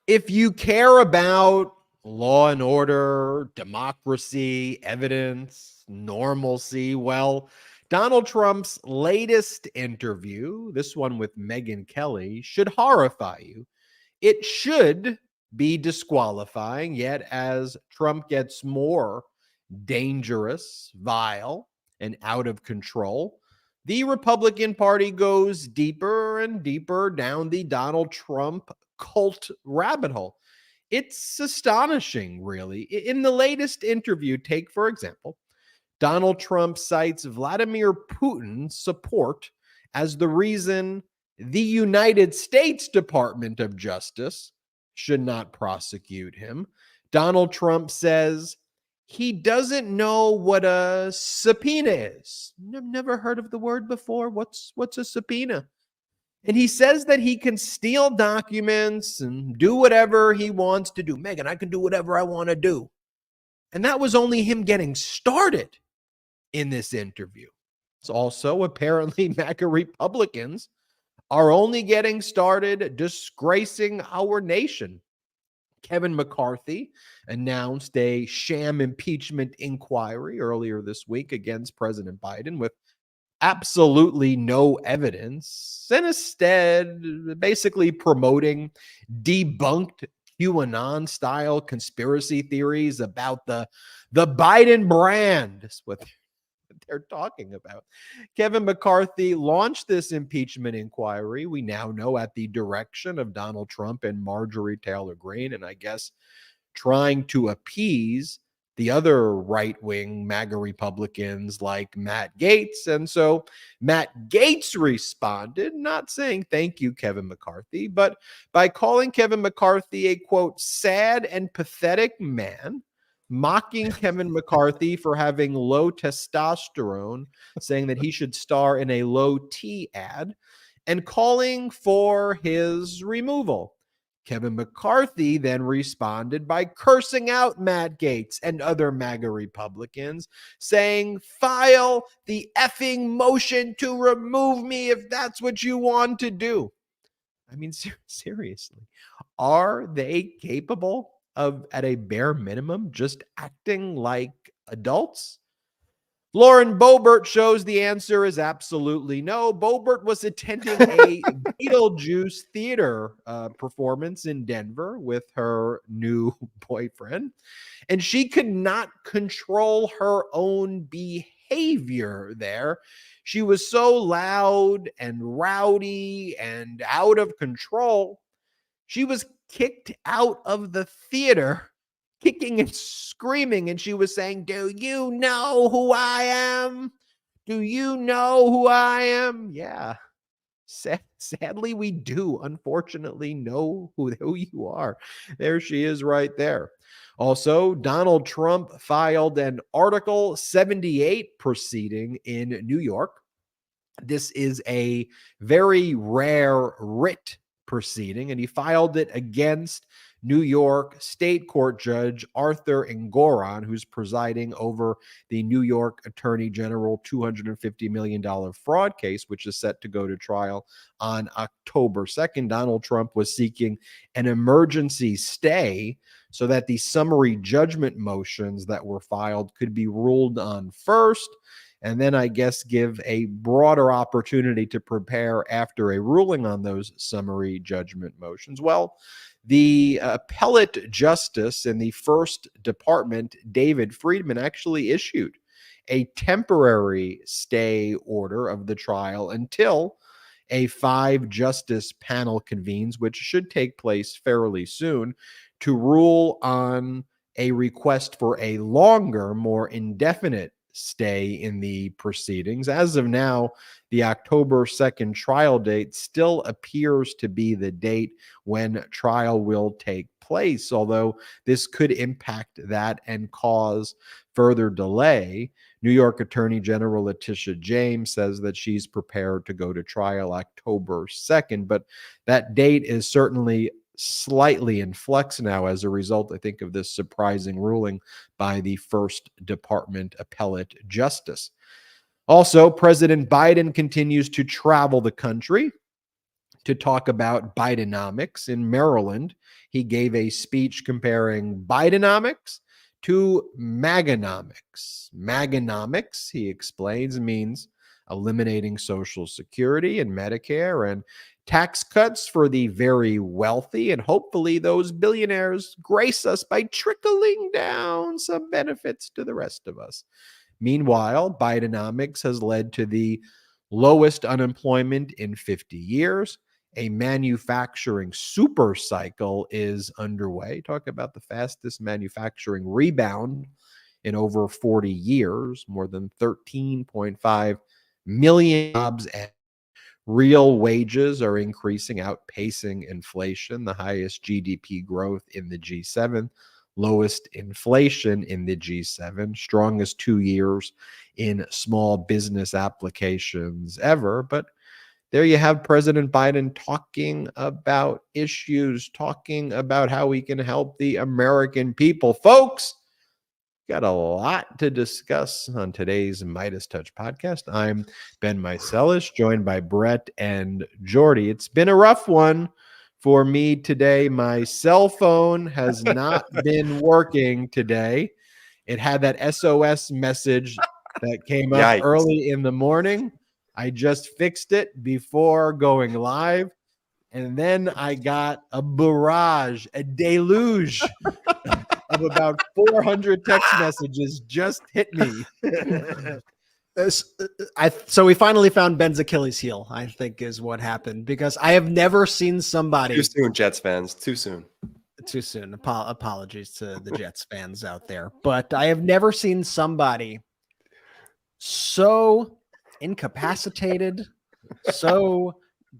If you care about law and order, democracy, evidence, normalcy, well, Donald Trump's latest interview, this one with Megyn Kelly, should horrify you. It should be disqualifying, yet as Trump gets more dangerous, vile, and out of control, the Republican Party goes deeper and deeper down the Donald Trump cult rabbit hole. It's astonishing, really. In the latest interview, take for example, Donald Trump cites Vladimir Putin's support as the reason the United States Department of Justice should not prosecute him. Donald Trump says he doesn't know what a subpoena is. I've never heard of the word before. What's a subpoena? And he says that he can steal documents and do whatever he wants to do. Megyn, I can do whatever I want to do. And that was only him getting started in this interview. It's also apparently MAGA Republicans are only getting started disgracing our nation. Kevin McCarthy announced a sham impeachment inquiry earlier this week against President Biden with absolutely no evidence, and instead basically promoting debunked QAnon style conspiracy theories about the Biden brand. That's what they're talking about. Kevin McCarthy launched this impeachment inquiry, we now know, at the direction of Donald Trump and Marjorie Taylor Greene, and I guess trying to appease the other right-wing MAGA Republicans like Matt Gaetz. And so Matt Gaetz responded, not saying thank you, Kevin McCarthy, but by calling Kevin McCarthy a, quote, sad and pathetic man, mocking Kevin McCarthy for having low testosterone, saying that he should star in a low T ad, and calling for his removal. Kevin McCarthy then responded by cursing out Matt Gaetz and other MAGA Republicans, saying, file the effing motion to remove me if that's what you want to do. I mean, seriously, are they capable of, at a bare minimum, just acting like adults? Lauren Boebert shows the answer is absolutely no. Boebert was attending a Beetlejuice theater performance in Denver with her new boyfriend, and she could not control her own behavior there. She was so loud and rowdy and out of control. She was kicked out of the theater, kicking and screaming, and she was saying, do you know who I am? Do you know who I am? Yeah. Sadly, we do, unfortunately, know who you are. There she is right there. Also, Donald Trump filed an Article 78 proceeding in New York. This is a very rare writ proceeding, and he filed it against New York State Court Judge Arthur Engoron, who's presiding over the New York Attorney General $250 million fraud case, which is set to go to trial on October 2nd. Donald Trump was seeking an emergency stay so that the summary judgment motions that were filed could be ruled on first, and then I guess give a broader opportunity to prepare after a ruling on those summary judgment motions. Well, the appellate justice in the first department, David Friedman, actually issued a temporary stay order of the trial until a 5-justice panel convenes, which should take place fairly soon, to rule on a request for a longer, more indefinite stay in the proceedings. As of now, the October 2nd trial date still appears to be the date when trial will take place, although this could impact that and cause further delay. New York Attorney General Letitia James says that she's prepared to go to trial October 2nd, but that date is certainly slightly in flux now as a result, I think, of this surprising ruling by the first department appellate justice. Also, President Biden continues to travel the country to talk about Bidenomics in Maryland. He gave a speech comparing Bidenomics to MAGAnomics. MAGAnomics, he explains, means eliminating Social Security and Medicare and tax cuts for the very wealthy, and hopefully those billionaires grace us by trickling down some benefits to the rest of us. Meanwhile, Bidenomics has led to the lowest unemployment in 50 years. A manufacturing super cycle is underway. Talk about the fastest manufacturing rebound in over 40 years, more than 13.5 million jobs, and real wages are increasing, outpacing inflation, the highest GDP growth in the G7, lowest inflation in the G7, strongest 2 years in small business applications ever. But there you have President Biden talking about issues, talking about how we can help the American people. Folks, got a lot to discuss on today's MeidasTouch podcast. I'm Ben Meiselas, joined by Brett and Jordy. It's been a rough one for me today. My cell phone has not been working today. It had that SOS message that came up early in the morning. I just fixed it before going live. And then I got a barrage, a deluge of about 400 text messages just hit me. So we finally found Ben's Achilles heel, I think is what happened, because I have never seen somebody. Too soon, Jets fans. Too soon. Too soon. Apologies to the Jets fans out there. But I have never seen somebody so incapacitated, so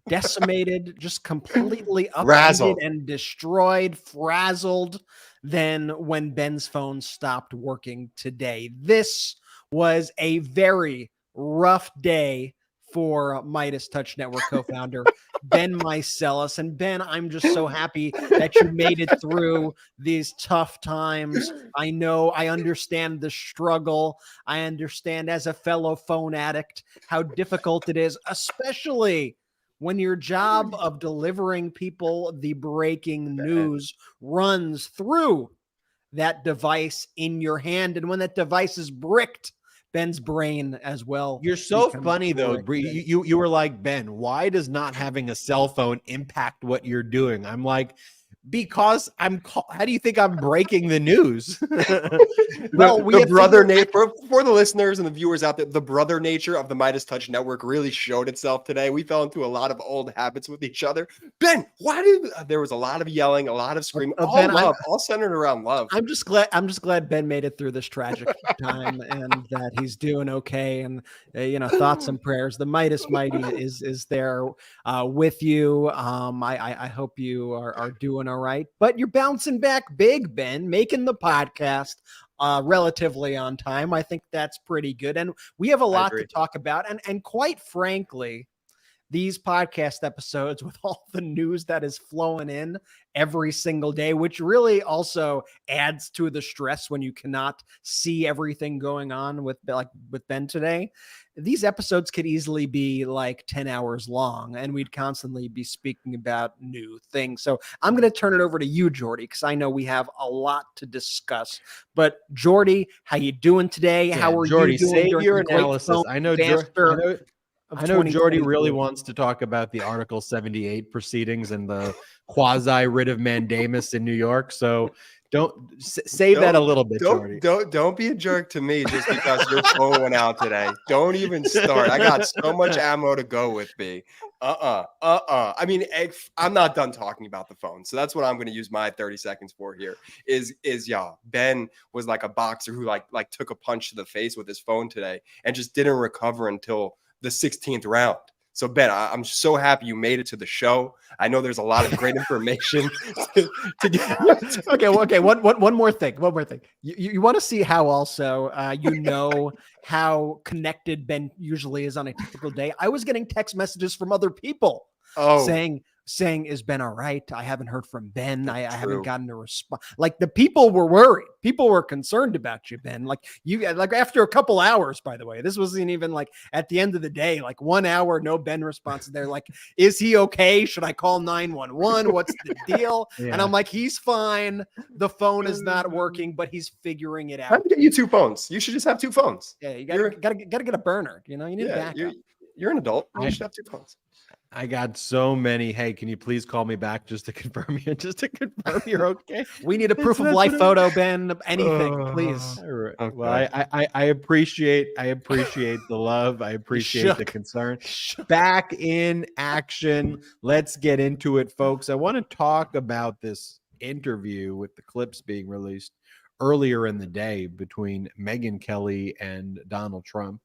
decimated, just completely upended and destroyed, frazzled than when Ben's phone stopped working today. This was a very rough day for MeidasTouch Network co-founder Ben Meiselas. And Ben, I'm just so happy that you made it through these tough times. I know, I understand the struggle. I understand as a fellow phone addict how difficult it is, especially when your job of delivering people the breaking news runs through that device in your hand. And when that device is bricked, Ben's brain as well. You're so funny though, Bree. You were like, Ben, why does not having a cell phone impact what you're doing? I'm like, because how do you think I'm breaking the news? Well, the brother nature for the listeners and the viewers out there, the brother nature of the MeidasTouch Network really showed itself today. We fell into a lot of old habits with each other. Ben, there was a lot of yelling, a lot of screaming, all centered around love. I'm just glad Ben made it through this tragic time and that he's doing okay. And thoughts and prayers. The Midas Mighty is there with you. I hope you are doing all right, but you're bouncing back big, Ben, making the podcast relatively on time. I think that's pretty good. And we have a lot to talk about. And quite frankly, these podcast episodes with all the news that is flowing in every single day, which really also adds to the stress when you cannot see everything going on with Ben today. These episodes could easily be like 10 hours long, and we'd constantly be speaking about new things. So I'm going to turn it over to you, Jordy, because I know we have a lot to discuss. But Jordy, how you doing today? Yeah, how are Jordy, you doing? Save your analysis. I know Jordy really wants to talk about the Article 78 proceedings and the quasi writ of mandamus in New York. So don't save that a little bit, Jordy. Don't be a jerk to me just because your phone went out today. Don't even start. I got so much ammo to go with me. I mean, I'm not done talking about the phone. So that's what I'm going to use my 30 seconds for here is Ben was like a boxer who like took a punch to the face with his phone today and just didn't recover until the 16th round. So Ben, I'm so happy you made it to the show. I know there's a lot of great information to get. Okay. One more thing. You want to see how also how connected Ben usually is on a typical day. I was getting text messages from other people saying, saying, is Ben all right? I haven't heard from Ben. I haven't True. gotten a response. Like, the people were worried. People were concerned about you, Ben. Like, after a couple hours, by the way, this wasn't even like at the end of the day, like 1 hour, no Ben responses. They're like, is he okay? Should I call 911? What's the deal? Yeah. And I'm like, he's fine. The phone is not working, but he's figuring it I'm out. gonna get you 2 phones. You should just have 2 phones. Yeah, you gotta get a burner. You know, you need a Yeah, backup. you're an adult. You I- should have 2 phones. I got so many. Hey, can you please call me back just to confirm you're okay? We need a proof of That's life what photo, Ben. Anything, please. All right. Okay. Well, I appreciate the love. I appreciate the shook. concern. Back in action. Let's get into it, folks. I want to talk about this interview with the clips being released earlier in the day between Megyn Kelly and Donald Trump.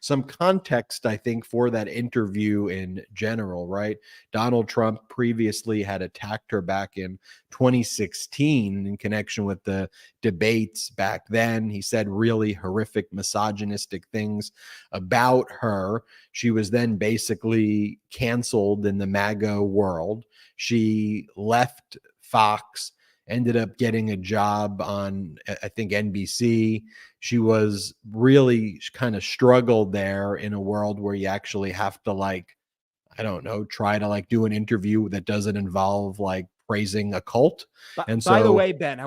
Some context, I think, for that interview in general, right? Donald Trump previously had attacked her back in 2016 in connection with the debates back then. He said really horrific, misogynistic things about her. She was then basically canceled in the MAGA world. She left Fox, ended up getting a job on, I think, NBC. She was really kind of struggled there in a world where you actually have to, like, I don't know, try to like do an interview that doesn't involve like praising a cult. And By the so- way, Ben,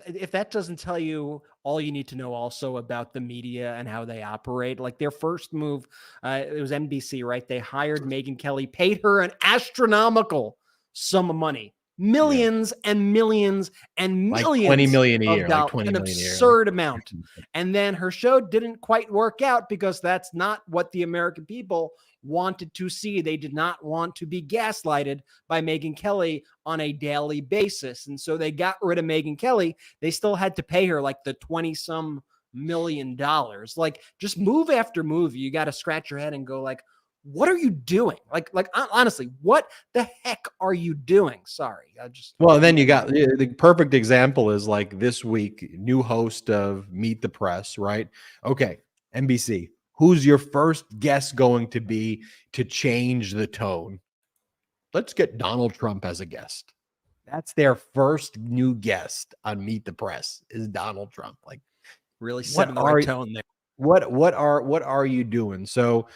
if that doesn't tell you all you need to know also about the media and how they operate, like their first move, it was NBC, right? They hired Megyn Kelly, paid her an astronomical sum of money. Millions and millions and like millions 20 million a of year, like dollars, 20 an million a year. absurd amount. And then her show didn't quite work out because that's not what the American people wanted to see. They did not want to be gaslighted by Megyn Kelly on a daily basis. And so they got rid of Megyn Kelly. They still had to pay her like the 20-some million dollars. Like, just move after move, you got to scratch your head and go like, what are you doing? Like honestly, what the heck are you doing? Sorry. Well, then you got the perfect example is like this week, new host of Meet the Press, right? Okay, NBC. Who's your first guest going to be to change the tone? Let's get Donald Trump as a guest. That's their first new guest on Meet the Press is Donald Trump. Like, really setting the right tone there. What are you doing? So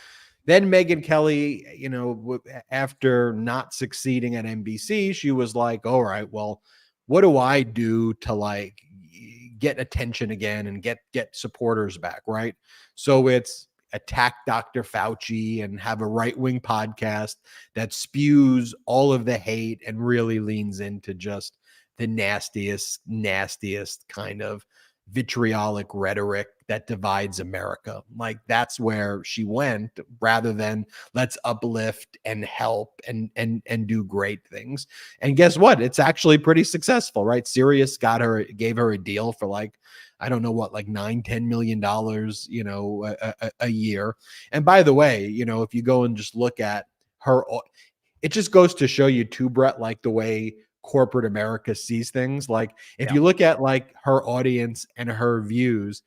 then Megyn Kelly, you know, after not succeeding at NBC, she was like, all right, well, what do I do to like get attention again and get supporters back, right? So it's attack Dr. Fauci and have a right-wing podcast that spews all of the hate and really leans into just the nastiest kind of vitriolic rhetoric that divides America. Like, that's where she went, rather than let's uplift and help and do great things. And guess what? It's actually pretty successful, right? Sirius gave her a deal for like, I don't know what, like $9-10 million, you know, a year. And by the way, you know, if you go and just look at her, it just goes to show you too, Brett, like the way corporate America sees things. Like, if you look at like her audience and her views,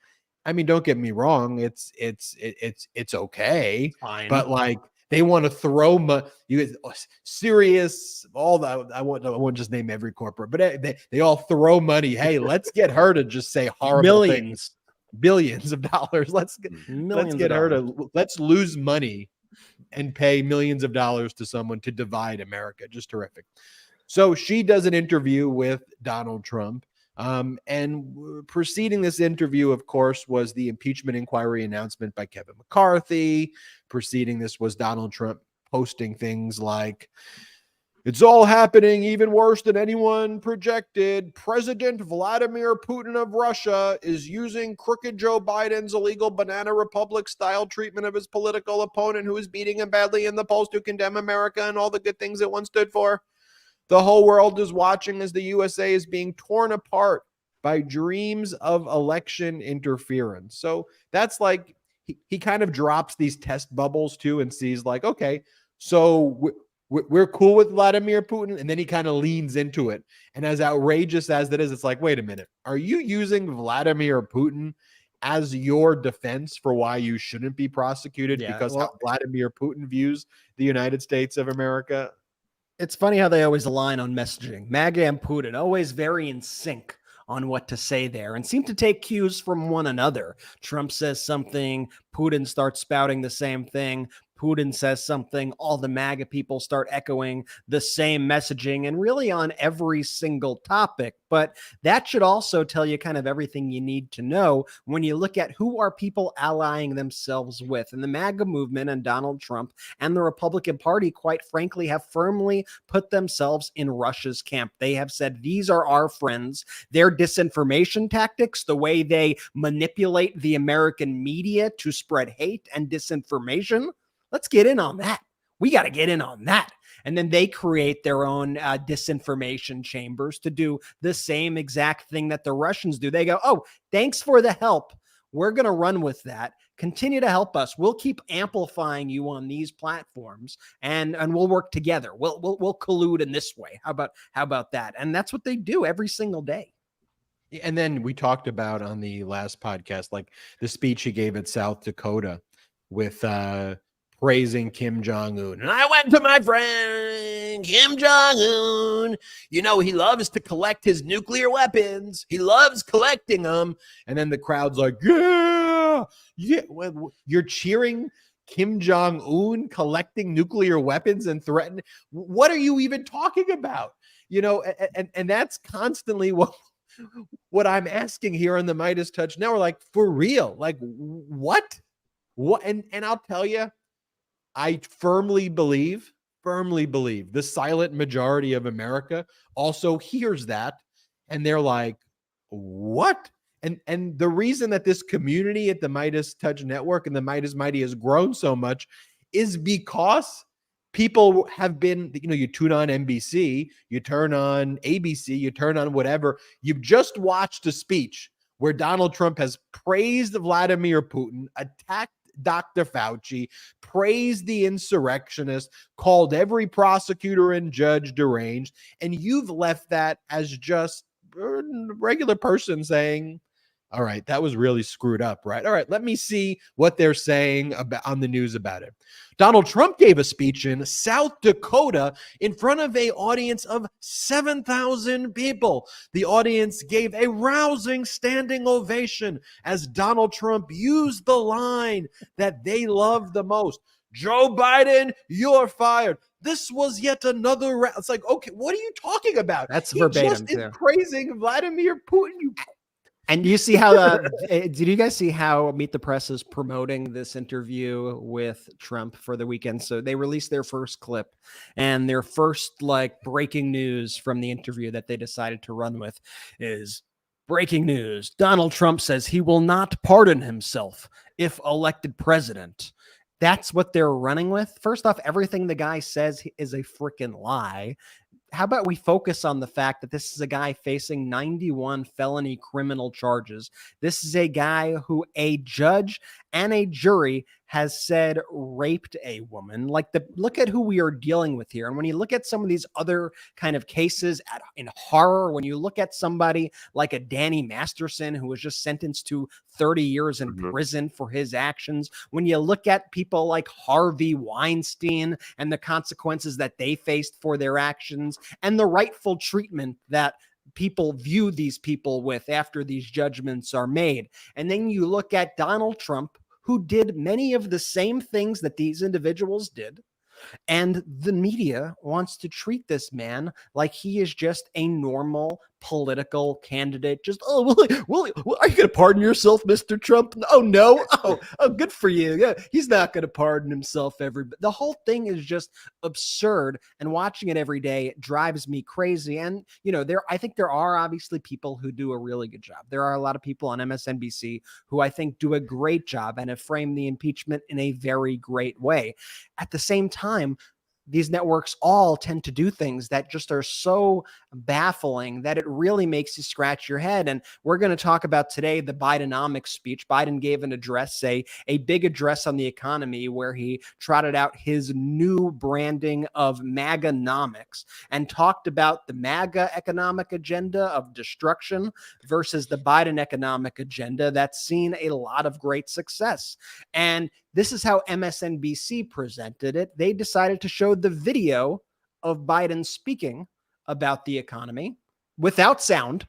I mean, don't get me wrong, it's okay, Fine. but like they want to throw Sirius, all that. I won't just name every corporate, but they all throw money. Hey, let's get her to just say horrible things. Billions of dollars. Let's get her to let's lose money and pay millions of dollars to someone to divide America. Just terrific. So she does an interview with Donald Trump. And preceding this interview, of course, was the impeachment inquiry announcement by Kevin McCarthy. Preceding this was Donald Trump posting things like, it's all happening even worse than anyone projected. President Vladimir Putin of Russia is using crooked Joe Biden's illegal banana republic style treatment of his political opponent who is beating him badly in the polls to condemn America and all the good things it once stood for. The whole world is watching as the USA is being torn apart by dreams of election interference. So that's like, he kind of drops these test bubbles too and sees like, okay, so we're cool with Vladimir Putin. And then he kind of leans into it. And as outrageous as that is, it's like, wait a minute, are you using Vladimir Putin as your defense for why you shouldn't be prosecuted? Because how Vladimir Putin views the United States of America? It's funny how they always align on messaging. MAGA and Putin always very in sync on what to say there and seem to take cues from one another. Trump says something, Putin starts spouting the same thing. Putin says something, all the MAGA people start echoing the same messaging, and really on every single topic. But that should also tell you kind of everything you need to know when you look at who are people allying themselves with. And the MAGA movement and Donald Trump and the Republican Party, quite frankly, have firmly put themselves in Russia's camp. They have said, these are our friends. Their disinformation tactics, the way they manipulate the American media to spread hate and disinformation, let's get in on that. We got to get in on that. And then they create their own disinformation chambers to do the same exact thing that the Russians do. They go, oh, thanks for the help. We're going to run with that. Continue to help us. We'll keep amplifying you on these platforms, and we'll work together. We'll collude in this way. How about that? And that's what they do every single day. And then we talked about on the last podcast, like the speech he gave at South Dakota with praising Kim Jong-un. And I went to my friend Kim Jong-un. You know, he loves to collect his nuclear weapons. He loves collecting them. And then the crowd's like, yeah. Well, you're cheering Kim Jong-un collecting nuclear weapons and threatening. What are you even talking about? You know, and that's constantly what I'm asking here on the MeidasTouch. Now we're like, for real, like what? And I'll tell you, I firmly believe the silent majority of America also hears that, and they're like, what? And the reason that this community at the MeidasTouch Network and the Meidas Mighty has grown so much is because people have been, you know, you tune on NBC, you turn on ABC, you turn on whatever. You've just watched a speech where Donald Trump has praised Vladimir Putin, attacked Dr. Fauci, praised the insurrectionists, called every prosecutor and judge deranged, and you've left that as just a regular person saying, all right, that was really screwed up, right? All right, let me see what they're saying about on the news about it. Donald Trump gave a speech in South Dakota in front of an audience of 7,000 people. The audience gave a rousing standing ovation as Donald Trump used the line that they love the most. Joe Biden, you're fired. This was yet another round. It's like, okay, what are you talking about? That's verbatim. He just is praising Vladimir Putin. And you see how, did you guys see how Meet the Press is promoting this interview with Trump for the weekend? So they released their first clip, and their first like breaking news from the interview that they decided to run with is breaking news. Donald Trump says he will not pardon himself if elected president. That's what they're running with. First off, everything the guy says is a freaking lie. How about we focus on the fact that this is a guy facing 91 felony criminal charges? This is a guy who a judge and a jury has said raped a woman. Like, look at who we are dealing with here. And when you look at some of these other kind of cases in horror, when you look at somebody like a Danny Masterson, who was just sentenced to 30 years in prison for his actions, when you look at people like Harvey Weinstein and the consequences that they faced for their actions and the rightful treatment that people view these people with after these judgments are made. And then you look at Donald Trump, who did many of the same things that these individuals did. And the media wants to treat this man like he is just a normal political candidate. Just, well, are you going to pardon yourself, Mr. Trump? Oh, no. Oh, good for you. Yeah, he's not going to pardon himself. The whole thing is just absurd. And watching it every day drives me crazy. And, you know, I think there are obviously people who do a really good job. There are a lot of people on MSNBC who I think do a great job and have framed the impeachment in a very great way. At the same time, these networks all tend to do things that just are so baffling that it really makes you scratch your head. And we're going to talk about today the Bidenomics speech. Biden gave an address, a big address on the economy, where he trotted out his new branding of MAGAnomics and talked about the MAGA economic agenda of destruction versus the Biden economic agenda that's seen a lot of great success. And this is how MSNBC presented it. They decided to show the video of Biden speaking about the economy without sound,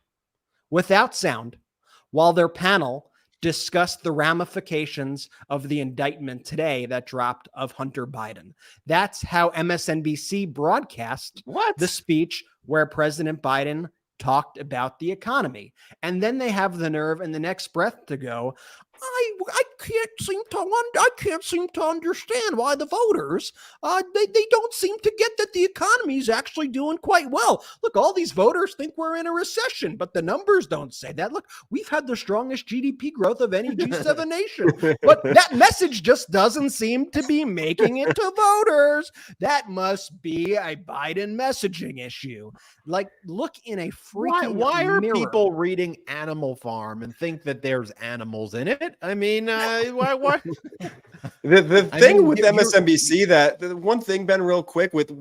while their panel discussed the ramifications of the indictment today that dropped of Hunter Biden. That's how MSNBC broadcast the speech where President Biden talked about the economy. And then they have the nerve in the next breath to go, I can't seem to understand why the voters they don't seem to get that the economy is actually doing quite well. Look, all these voters think we're in a recession, but the numbers don't say that. Look, we've had the strongest GDP growth of any G7 nation, but that message just doesn't seem to be making it to voters. That must be a Biden messaging issue. Like, look in a freaking why are mirror. people reading Animal Farm and think that there's animals in it? I mean, why? The thing with MSNBC, that the one thing, Ben, real quick, with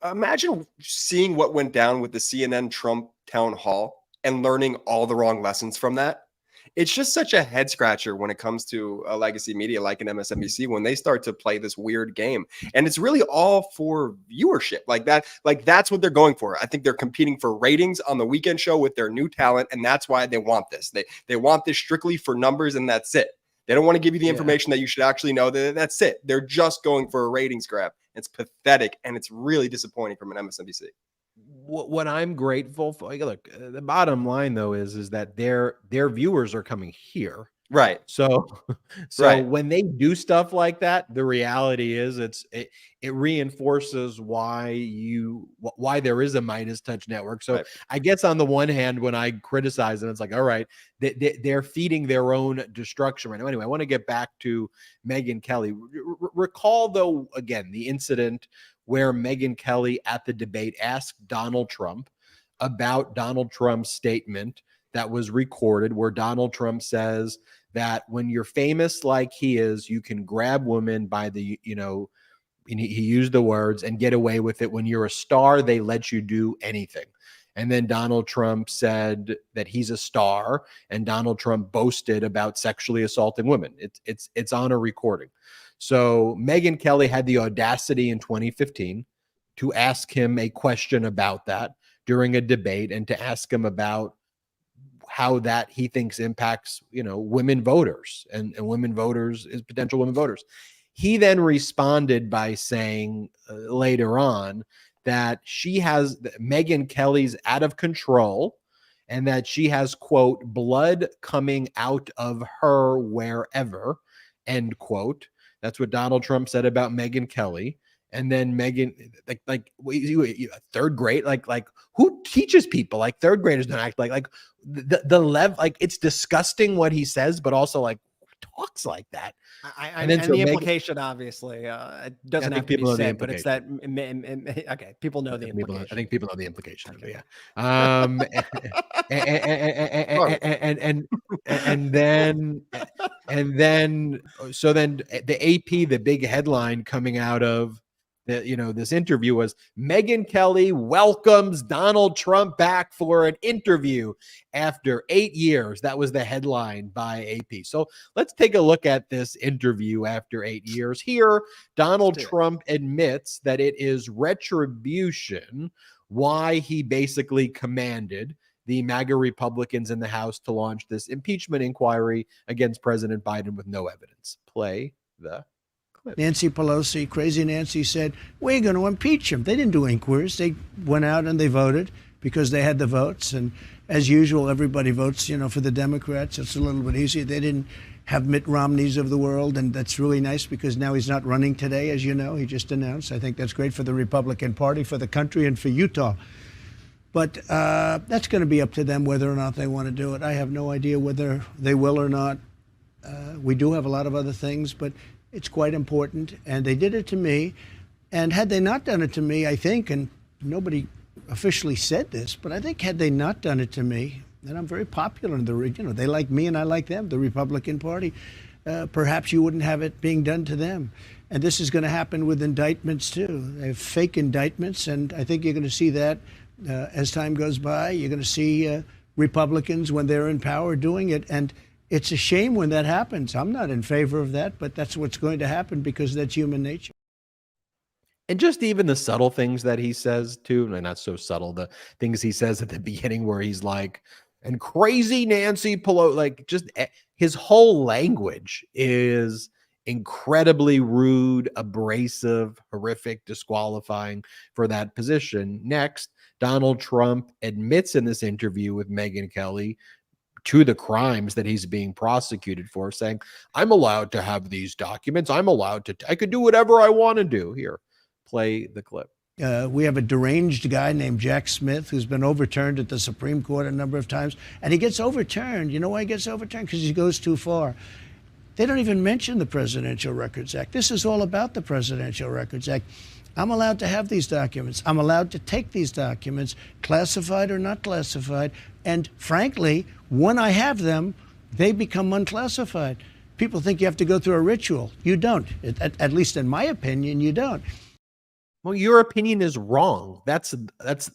imagine seeing what went down with the CNN Trump town hall and learning all the wrong lessons from that. It's just such a head scratcher when it comes to a legacy media like an MSNBC, when they start to play this weird game. And it's really all for viewership like that. Like, that's what they're going for. I think they're competing for ratings on the weekend show with their new talent. And that's why they want this. They want this strictly for numbers, and that's it. They don't want to give you the information that you should actually know. That's it. They're just going for a ratings grab. It's pathetic, and it's really disappointing from an MSNBC. What I'm grateful for, look, the bottom line though is that their viewers are coming here, right? So when they do stuff like that, the reality is it reinforces why there is a MeidasTouch network. So I guess on the one hand, when I criticize them, it's like, all right, they're feeding their own destruction right now. Anyway, I want to get back to Megyn Kelly. Recall though, again, the incident where Megyn Kelly at the debate asked Donald Trump about Donald Trump's statement that was recorded, where Donald Trump says that when you're famous like he is, you can grab women by the, he used the words, and get away with it. When you're a star, they let you do anything. And then Donald Trump said that he's a star, and Donald Trump boasted about sexually assaulting women. It's on a recording. So Megyn Kelly had the audacity in 2015 to ask him a question about that during a debate, and to ask him about how that he thinks impacts, women voters and women voters, is potential women voters. He then responded by saying later on that Megyn Kelly's out of control, and that she has, quote, blood coming out of her wherever, end quote. That's what Donald Trump said about Megyn Kelly. And then Megyn, like third grade, like who teaches people? Like, third graders don't act like the level. Like, it's disgusting what he says, but also like talks like that. And the implication, obviously, it doesn't have to be said, but it's that. Okay, people know the implication. I think people know the implication. Okay. Yeah. And then the AP, the big headline coming out of this interview was, Megyn Kelly welcomes Donald Trump back for an interview after 8 years. That was the headline by AP. So let's take a look at this interview after 8 years. Here, Donald Trump admits that it is retribution why he basically commanded the MAGA Republicans in the House to launch this impeachment inquiry against President Biden with no evidence. Play the clip. Nancy Pelosi, crazy Nancy, said, we're going to impeach him. They didn't do inquiries. They went out and they voted because they had the votes. And as usual, everybody votes, for the Democrats. It's a little bit easier. They didn't have Mitt Romneys of the world. And that's really nice because now he's not running today, as you know. He just announced. I think that's great for the Republican Party, for the country, and for Utah. But that's going to be up to them whether or not they want to do it. I have no idea whether they will or not. We do have a lot of other things, but it's quite important. And they did it to me. And had they not done it to me, I think, and nobody officially said this, but I think had they not done it to me, and I'm very popular in the region, they like me and I like them, the Republican Party, perhaps you wouldn't have it being done to them. And this is going to happen with indictments, too. They have fake indictments, and I think you're going to see that as time goes by. You're going to see Republicans, when they're in power, doing it. And it's a shame when that happens. I'm not in favor of that, but that's what's going to happen because that's human nature. And just even the subtle things that he says too, and not so subtle, the things he says at the beginning where he's like, and crazy Nancy Pelosi, like just his whole language is incredibly rude, abrasive, horrific, disqualifying for that position. Next, Donald Trump admits in this interview with Megyn Kelly to the crimes that he's being prosecuted for, saying, I'm allowed to have these documents. I'm allowed to, I could do whatever I want to do. Here, play the clip. We have a deranged guy named Jack Smith who's been overturned at the Supreme Court a number of times. And he gets overturned. You know why he gets overturned? Because he goes too far. They don't even mention the Presidential Records Act. This is all about the Presidential Records Act. I'm allowed to have these documents. I'm allowed to take these documents, classified or not classified. And frankly, when I have them, they become unclassified. People think you have to go through a ritual. You don't. At least in my opinion, you don't. Well, your opinion is wrong. That's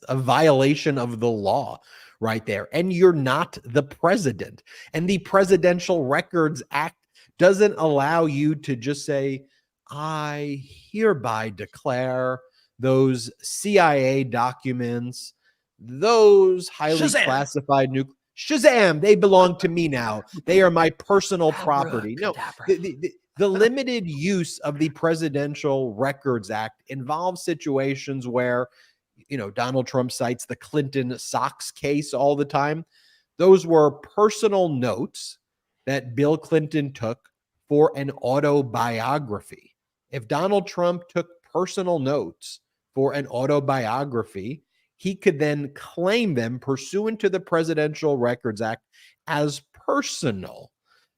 a violation of the law right there. And you're not the president. And the Presidential Records Act doesn't allow you to just say, I hereby declare those CIA documents, those highly Shazam! Classified Shazam, they belong to me now. They are my personal property. No, the limited use of the Presidential Records Act involves situations where, Donald Trump cites the Clinton Socks case all the time. Those were personal notes that Bill Clinton took for an autobiography. If Donald Trump took personal notes for an autobiography, he could then claim them pursuant to the Presidential Records Act as personal.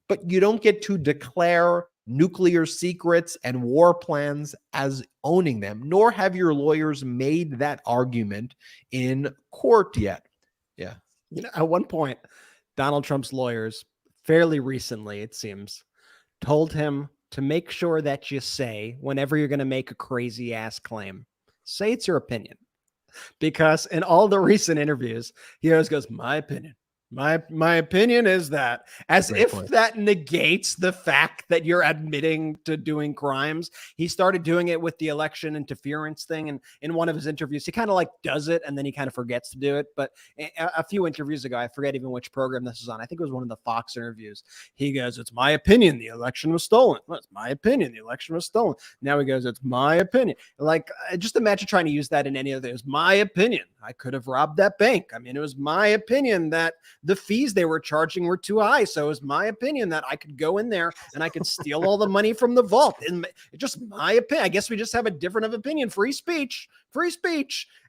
But you don't get to declare nuclear secrets and war plans as owning them, nor have your lawyers made that argument in court yet. Yeah. At one point, Donald Trump's lawyers, fairly recently, it seems, told him to make sure that you say, whenever you're going to make a crazy ass claim, say it's your opinion. Because in all the recent interviews, he always goes, my opinion. My opinion is that, as Great if point. that negates the fact that you're admitting to doing crimes. He started doing it with the election interference thing. And in one of his interviews, he kind of like does it and then he kind of forgets to do it. But a few interviews ago, I forget even which program this was on. I think it was one of the Fox interviews. He goes, it's my opinion the election was stolen. Well, it's my opinion the election was stolen. Now he goes, it's my opinion. Like, just imagine trying to use that in any other. It was my opinion. I could have robbed that bank. I mean, it was my opinion that the fees they were charging were too high. So it was my opinion that I could go in there and I could steal all the money from the vault. And just my opinion. I guess we just have a different of opinion. Free speech.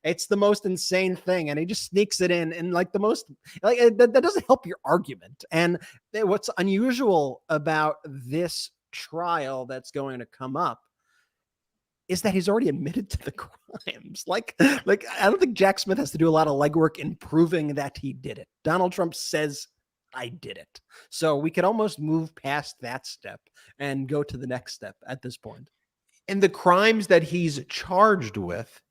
It's the most insane thing. And he just sneaks it in. And like the most, like that doesn't help your argument. And what's unusual about this trial that's going to come up is that he's already admitted to the crimes. Like I don't think Jack Smith has to do a lot of legwork in proving that he did it. Donald Trump says, I did it. So we could almost move past that step and go to the next step at this point. And the crimes that he's charged with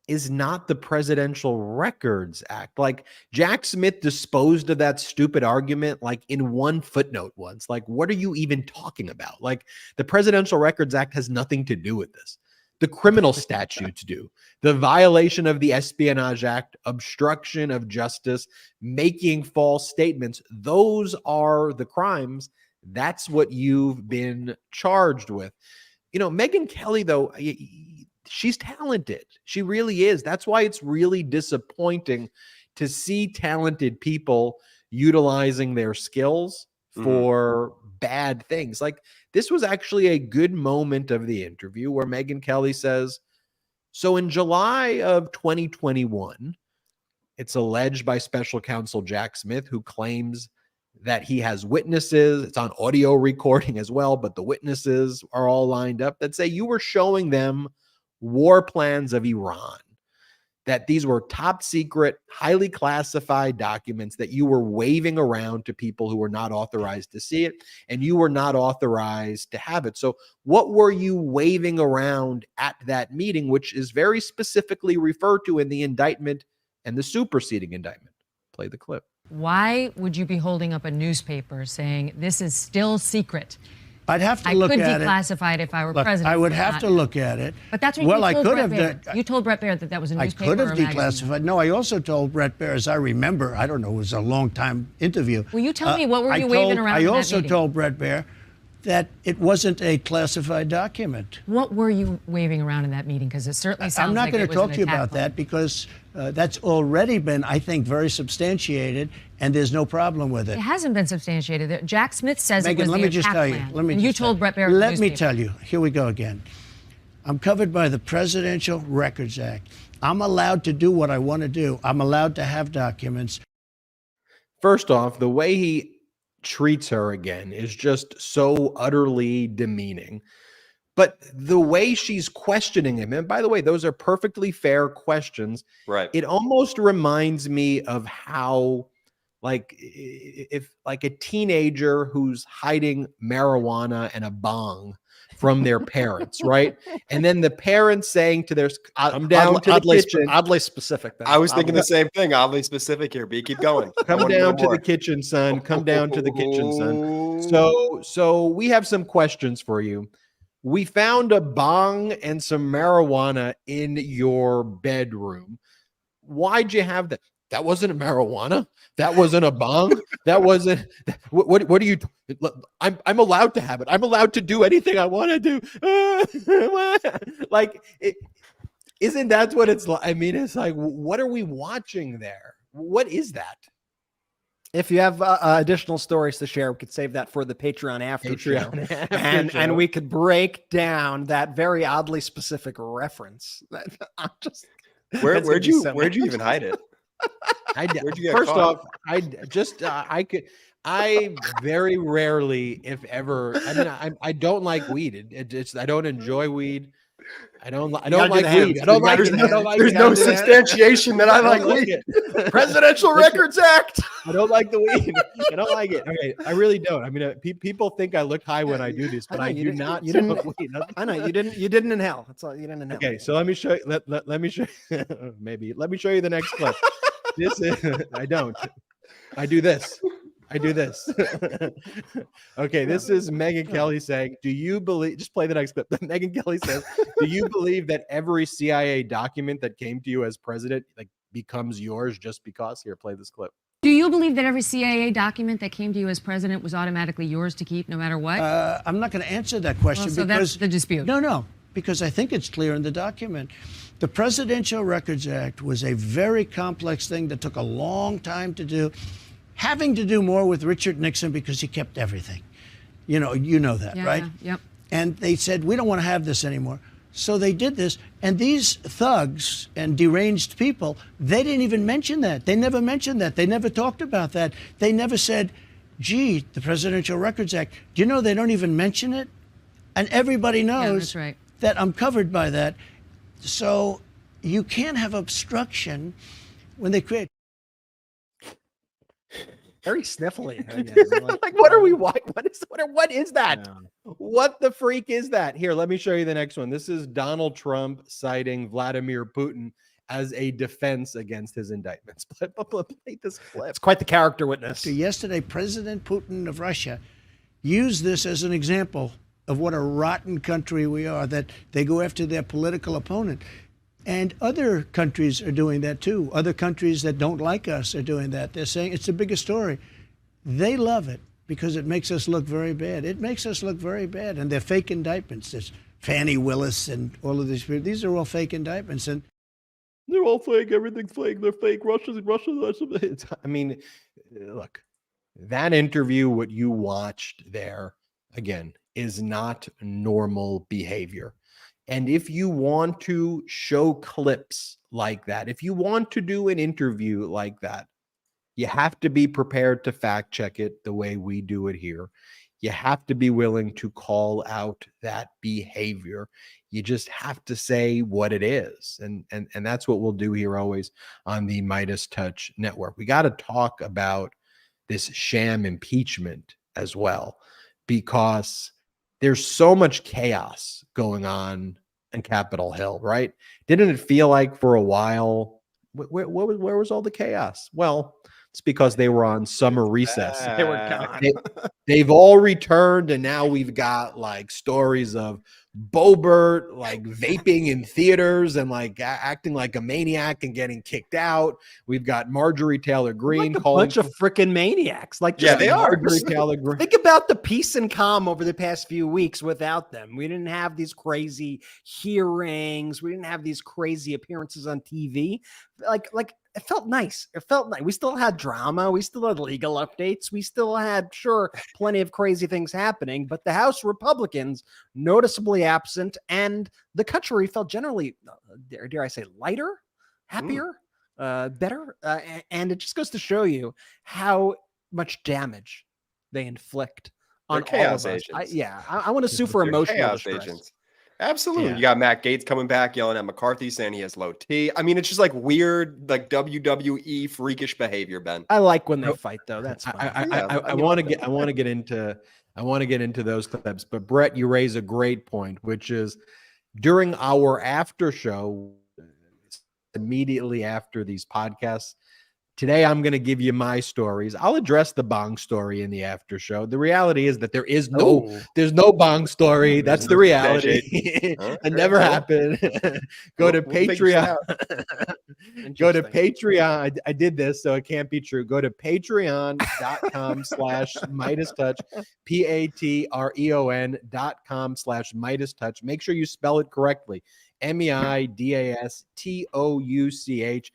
is not the Presidential Records Act. Like, Jack Smith disposed of that stupid argument like in one footnote once. Like, what are you even talking about? Like, the Presidential Records Act has nothing to do with this. The criminal statutes do. The violation of the Espionage Act, obstruction of justice, making false statements, those are the crimes. That's what you've been charged with. Megyn Kelly, though, she's talented. She really is. That's why it's really disappointing to see talented people utilizing their skills for bad things. Like, this was actually a good moment of the interview where Megyn Kelly says, so in July of 2021, it's alleged by special counsel Jack Smith, who claims that he has witnesses. It's on audio recording as well, but the witnesses are all lined up that say you were showing them war plans of Iran, that these were top secret, highly classified documents that you were waving around to people who were not authorized to see it, and you were not authorized to have it. So what were you waving around at that meeting, which is very specifically referred to in the indictment and the superseding indictment? Play the clip. Why would you be holding up a newspaper saying this is still secret? I'd have to I look could at it. declassify it if I were Look, president. I would but have not to now. look at it. But that's what well, you I told could Brett have. Baer. You told Brett Baer that was a I newspaper could have or a magazine. declassified. No, I also told Brett Baer, as I remember, I don't know, it was a long time interview. Will you tell me what were you waving around I in that also meeting? told Brett Baer that it wasn't a classified document. What were you waving around in that meeting? Because it certainly sounds I'm not like going it to was talk an to you attack about plan. that because that's already been, I think, very substantiated, and there's no problem with it. It hasn't been substantiated. Jack Smith says Megan, it was let the me attack just tell you. plan. Let me and you just told tell Brett Baer. Let me tell you. Here we go again. I'm covered by the Presidential Records Act. I'm allowed to do what I want to do. I'm allowed to have documents. First off, the way he treats her again is just so utterly demeaning. But the way she's questioning him, and by the way, those are perfectly fair questions. Right. It almost reminds me of how, like, if like a teenager who's hiding marijuana and a bong from their parents, right? And then the parents saying to their, come down to the kitchen. Oddly specific. Then. I was thinking the same thing. Oddly specific here, B. Keep going. Come down to the kitchen, son. Come down to the kitchen, son. So we have some questions for you. We found a bong and some marijuana in your bedroom. Why'd you have that? That wasn't a marijuana. That wasn't a bong. That wasn't. What do you? I'm allowed to have it. I'm allowed to do anything I want to do. Like, isn't that what it's like? I mean, it's like, what are we watching there? What is that? If you have additional stories to share, we could save that for the Patreon after show. And we could break down that very oddly specific reference. I'm just Where'd you even hide it? Where'd you get First caught? off, I very rarely, if ever, I mean, I don't like weed. I don't enjoy weed. I don't like weed. I don't like it. I don't like There's it. no substantiation that I like weed. Presidential Records Act. I don't like the weed. I don't like it. Okay, I really don't. I mean, people think I look high when I do this, but I do not. You didn't. smoke weed. I know you didn't. You didn't inhale. That's all. You didn't inhale. Okay, so let me show you. Let me show you. Maybe let me show you the next clip. This is. I don't. I do this. I do this. Okay, this is Megyn Kelly saying, "Do you believe?" Just play the next clip. Megyn Kelly says, "Do you believe that every CIA document that came to you as president, like, becomes yours just because?" Here, play this clip. Do you believe that every CIA document that came to you as president was automatically yours to keep, no matter what? I'm not going to answer that question Well, so because that's the dispute. No, because I think it's clear in the document. The Presidential Records Act was a very complex thing that took a long time to do, having to do more with Richard Nixon because he kept everything. You know that, Yeah, right? yeah, yep. And they said, we don't want to have this anymore. So they did this. And these thugs and deranged people, they didn't even mention that. They never mentioned that. They never talked about that. They never said, gee, the Presidential Records Act. Do you know they don't even mention it? And everybody knows that's right. that I'm covered by that. So you can't have obstruction when they create. Very sniffly. Again. Like, what are we? What is that? Yeah. What the freak is that? Here, let me show you the next one. This is Donald Trump citing Vladimir Putin as a defense against his indictments. Play this clip. It's quite the character witness. Yesterday, President Putin of Russia used this as an example of what a rotten country we are, that they go after their political opponent. And other countries are doing that too. Other countries that don't like us are doing that. They're saying it's the biggest story. They love it because it makes us look very bad. It makes us look very bad. And they're fake indictments. There's Fannie Willis and all of these people. These are all fake indictments. And they're all fake. Everything's fake. They're fake. Russia. I mean, look, that interview, what you watched there, again, is not normal behavior. And if you want to show clips like that, if you want to do an interview like that, you have to be prepared to fact check it the way we do it here. You have to be willing to call out that behavior. You just have to say what it is. And that's what we'll do here always on the MeidasTouch Network. We got to talk about this sham impeachment as well, because there's so much chaos going on in Capitol Hill, right? Didn't it feel like for a while, where was all the chaos? Well, It's because they were on summer recess. They were gone. They've all returned, and now we've got like stories of Bobert like vaping in theaters and like acting like a maniac and getting kicked out. We've got Marjorie Taylor Greene like a calling bunch of freaking maniacs. Like, Yeah, they are. Marjorie Taylor Greene. Think about the peace and calm over the past few weeks without them. We didn't have these crazy hearings. We didn't have these crazy appearances on TV. Like it felt nice. It felt nice. We still had drama. We still had legal updates. We still had, sure, plenty of crazy things happening, but the House Republicans noticeably absent, and the country felt generally, dare I say, lighter, happier, better. And it just goes to show you how much damage they inflict on all of us. I want to sue for emotional distress. Agents. Absolutely. Yeah. You got Matt Gaetz coming back yelling at McCarthy saying he has low T. I mean, it's just like weird, like WWE freakish behavior, Ben. I like when they fight, though. That's fine. I want to get into those clips, but Brett, you raise a great point, which is during our after show, immediately after these podcasts. Today, I'm going to give you my stories. I'll address the bong story in the after show. The reality is that there's no bong story. That's the reality. It never happened. Go to Patreon. Go to Patreon. I did this, so it can't be true. Go to patreon.com/MeidasTouch, patreon.com/MeidasTouch. Make sure you spell it correctly. MeidasTouch.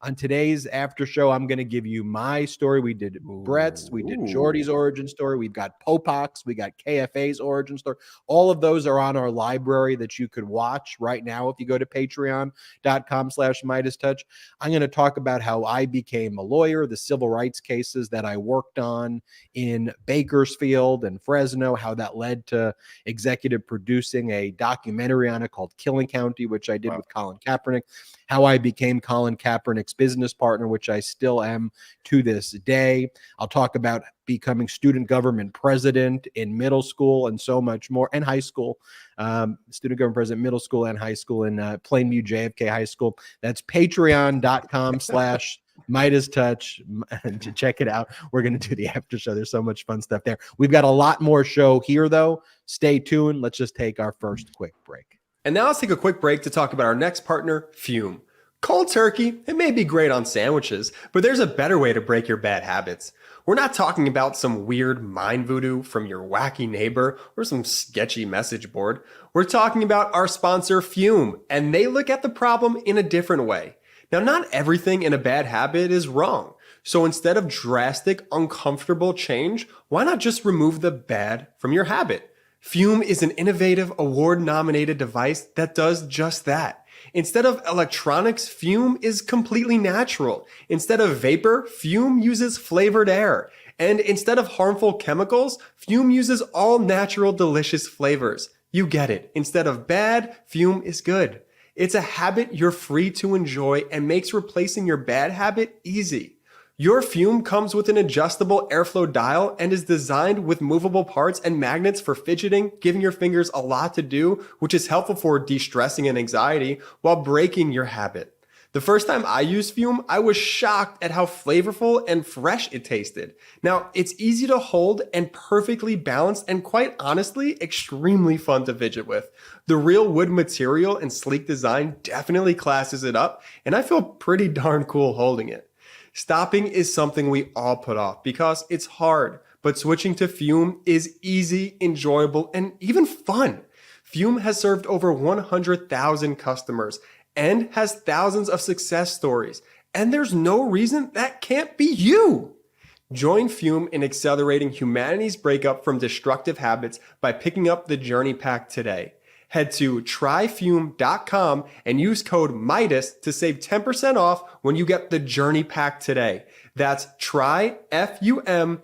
On today's after show, I'm going to give you my story. We did Brett's, we did Jordy's origin story. We've got Popok's, we got KFA's origin story. All of those are on our library that you could watch right now if you go to patreon.com/MeidasTouch. I'm going to talk about how I became a lawyer, the civil rights cases that I worked on in Bakersfield and Fresno, how that led to executive producing a documentary on it called Killing County, which I did with Colin Kaepernick, how I became Colin Kaepernick's business partner, which I still am to this day. I'll talk about becoming student government president in middle school and so much more, and high school. Student government president, middle school and high school in Plainview JFK High School. That's patreon.com/MeidasTouch to check it out. We're going to do the after show. There's so much fun stuff there. We've got a lot more show here, though. Stay tuned. Let's just take our first quick break. And now let's take a quick break to talk about our next partner, Fume. Cold turkey, it may be great on sandwiches, but there's a better way to break your bad habits. We're not talking about some weird mind voodoo from your wacky neighbor or some sketchy message board. We're talking about our sponsor, Fume, and they look at the problem in a different way. Now, not everything in a bad habit is wrong. So instead of drastic, uncomfortable change, why not just remove the bad from your habit? Fume is an innovative, award-nominated device that does just that. Instead of electronics, Fume is completely natural. Instead of vapor, Fume uses flavored air. And instead of harmful chemicals, Fume uses all natural, delicious flavors. You get it. Instead of bad, Fume is good. It's a habit you're free to enjoy and makes replacing your bad habit easy. Your Fume comes with an adjustable airflow dial and is designed with movable parts and magnets for fidgeting, giving your fingers a lot to do, which is helpful for de-stressing and anxiety while breaking your habit. The first time I used Fume, I was shocked at how flavorful and fresh it tasted. Now, it's easy to hold and perfectly balanced and quite honestly, extremely fun to fidget with. The real wood material and sleek design definitely classes it up, and I feel pretty darn cool holding it. Stopping is something we all put off because it's hard, but switching to Fume is easy, enjoyable, and even fun. Fume has served over 100,000 customers and has thousands of success stories, and there's no reason that can't be you. Join Fume in accelerating humanity's breakup from destructive habits by picking up the Journey Pack today. Head to tryfume.com and use code Meidas to save 10% off when you get the Journey Pack today. That's tryfum.com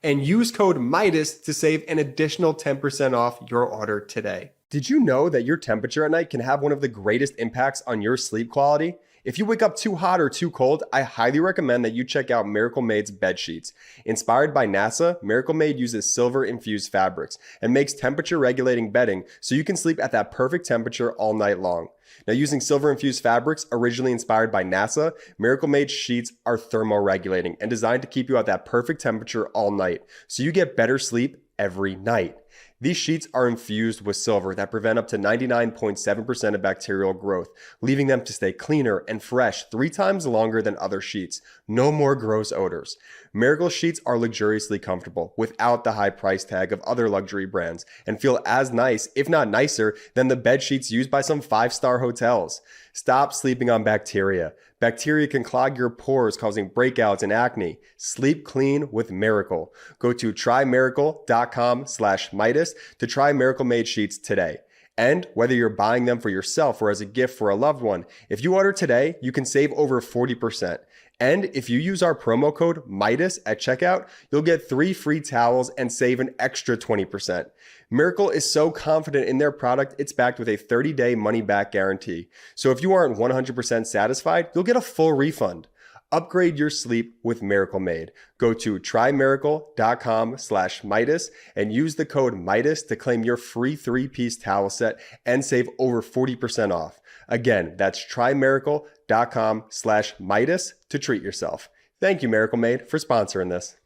and use code Meidas to save an additional 10% off your order today. Did you know that your temperature at night can have one of the greatest impacts on your sleep quality? If you wake up too hot or too cold, I highly recommend that you check out Miracle Made's bed sheets. Inspired by NASA, Miracle Made uses silver-infused fabrics and makes temperature-regulating bedding so you can sleep at that perfect temperature all night long. Now, using silver-infused fabrics originally inspired by NASA, Miracle Made sheets are thermoregulating and designed to keep you at that perfect temperature all night so you get better sleep every night. These sheets are infused with silver that prevent up to 99.7% of bacterial growth, leaving them to stay cleaner and fresh 3 times longer than other sheets. No more gross odors. Miracle sheets are luxuriously comfortable without the high price tag of other luxury brands and feel as nice, if not nicer, than the bed sheets used by some 5-star hotels. Stop sleeping on bacteria. Bacteria can clog your pores, causing breakouts and acne. Sleep clean with Miracle. Go to trymiracle.com/Meidas to try Miracle Made sheets today. And whether you're buying them for yourself or as a gift for a loved one, if you order today, you can save over 40%. And if you use our promo code Meidas at checkout, you'll get 3 free towels and save an extra 20%. Miracle is so confident in their product, it's backed with a 30-day money-back guarantee. So if you aren't 100% satisfied, you'll get a full refund. Upgrade your sleep with Miracle Made. Go to trymiracle.com/Meidas and use the code Meidas to claim your free 3-piece towel set and save over 40% off. Again, that's trymiracle.com/Meidas to treat yourself. Thank you, Miracle Made, for sponsoring this.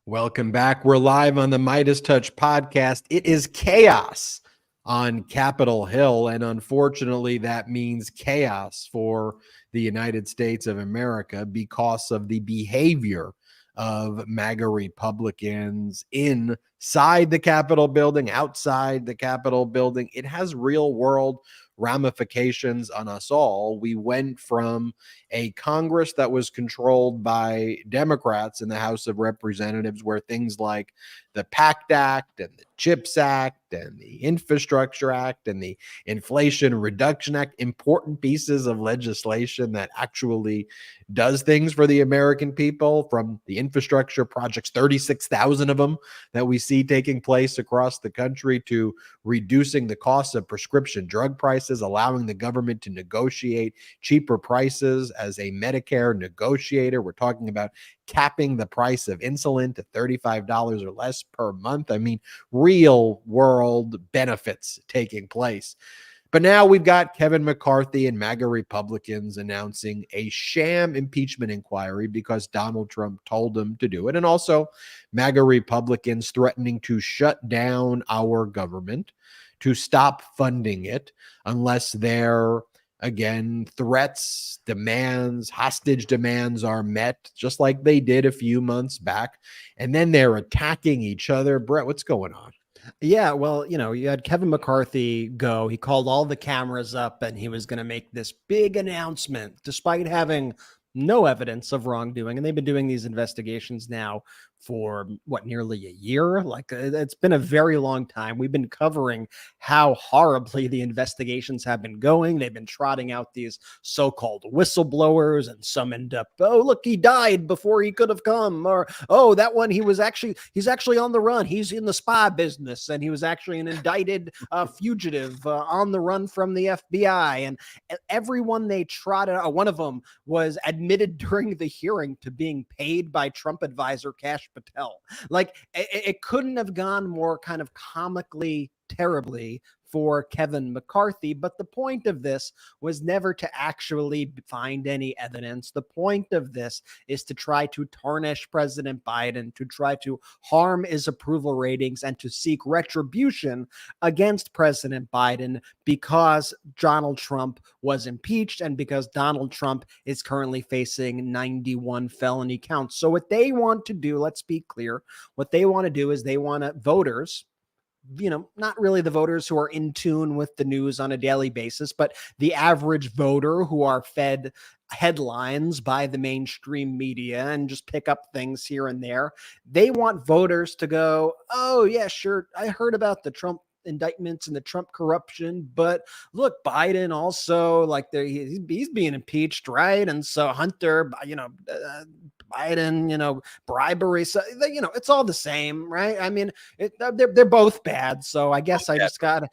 Welcome back. We're live on the MeidasTouch Podcast. It is chaos on Capitol Hill, and unfortunately, that means chaos for the United States of America because of the behavior of MAGA Republicans inside the Capitol building, outside the Capitol building. It has real-world ramifications on us all. We went from a Congress that was controlled by Democrats in the House of Representatives, where things like the PACT Act and the CHIPS Act and the Infrastructure Act and the Inflation Reduction Act, important pieces of legislation that actually does things for the American people, from the infrastructure projects, 36,000 of them that we see taking place across the country, to reducing the cost of prescription drug prices, allowing the government to negotiate cheaper prices as a Medicare negotiator. We're talking about capping the price of insulin to $35 or less per month. I mean, real world benefits taking place. But now we've got Kevin McCarthy and MAGA Republicans announcing a sham impeachment inquiry because Donald Trump told them to do it. And also MAGA Republicans threatening to shut down our government, to stop funding it unless their, again, threats, demands, hostage demands are met, just like they did a few months back. And then they're attacking each other. Brett, what's going on? Yeah, well, you had Kevin McCarthy go. He called all the cameras up and he was going to make this big announcement despite having no evidence of wrongdoing. And they've been doing these investigations now for nearly a year. Like, it's been a very long time. We've been covering how horribly the investigations have been going. They've been trotting out these so-called whistleblowers, and some end up, oh, look, he died before he could have come, or, oh, that one, he's actually on the run. He's in the spy business, and he was actually an indicted fugitive on the run from the FBI. And everyone they trotted out, one of them was admitted during the hearing to being paid by Trump advisor Kash Patel. Like, it couldn't have gone more kind of comically terribly for Kevin McCarthy. But the point of this was never to actually find any evidence. The point of this is to try to tarnish President Biden, to try to harm his approval ratings, and to seek retribution against President Biden because Donald Trump was impeached and because Donald Trump is currently facing 91 felony counts. So what they want to do, let's be clear, what they want to do is they want voters, not really the voters who are in tune with the news on a daily basis, but the average voter who are fed headlines by the mainstream media and just pick up things here and there. They want voters to go, oh, yeah, sure, I heard about the Trump indictments and the Trump corruption. But look, Biden also, like, he's being impeached, right? And so Hunter, Biden, bribery. So, it's all the same, right? I mean, they're both bad. So I guess I just gotta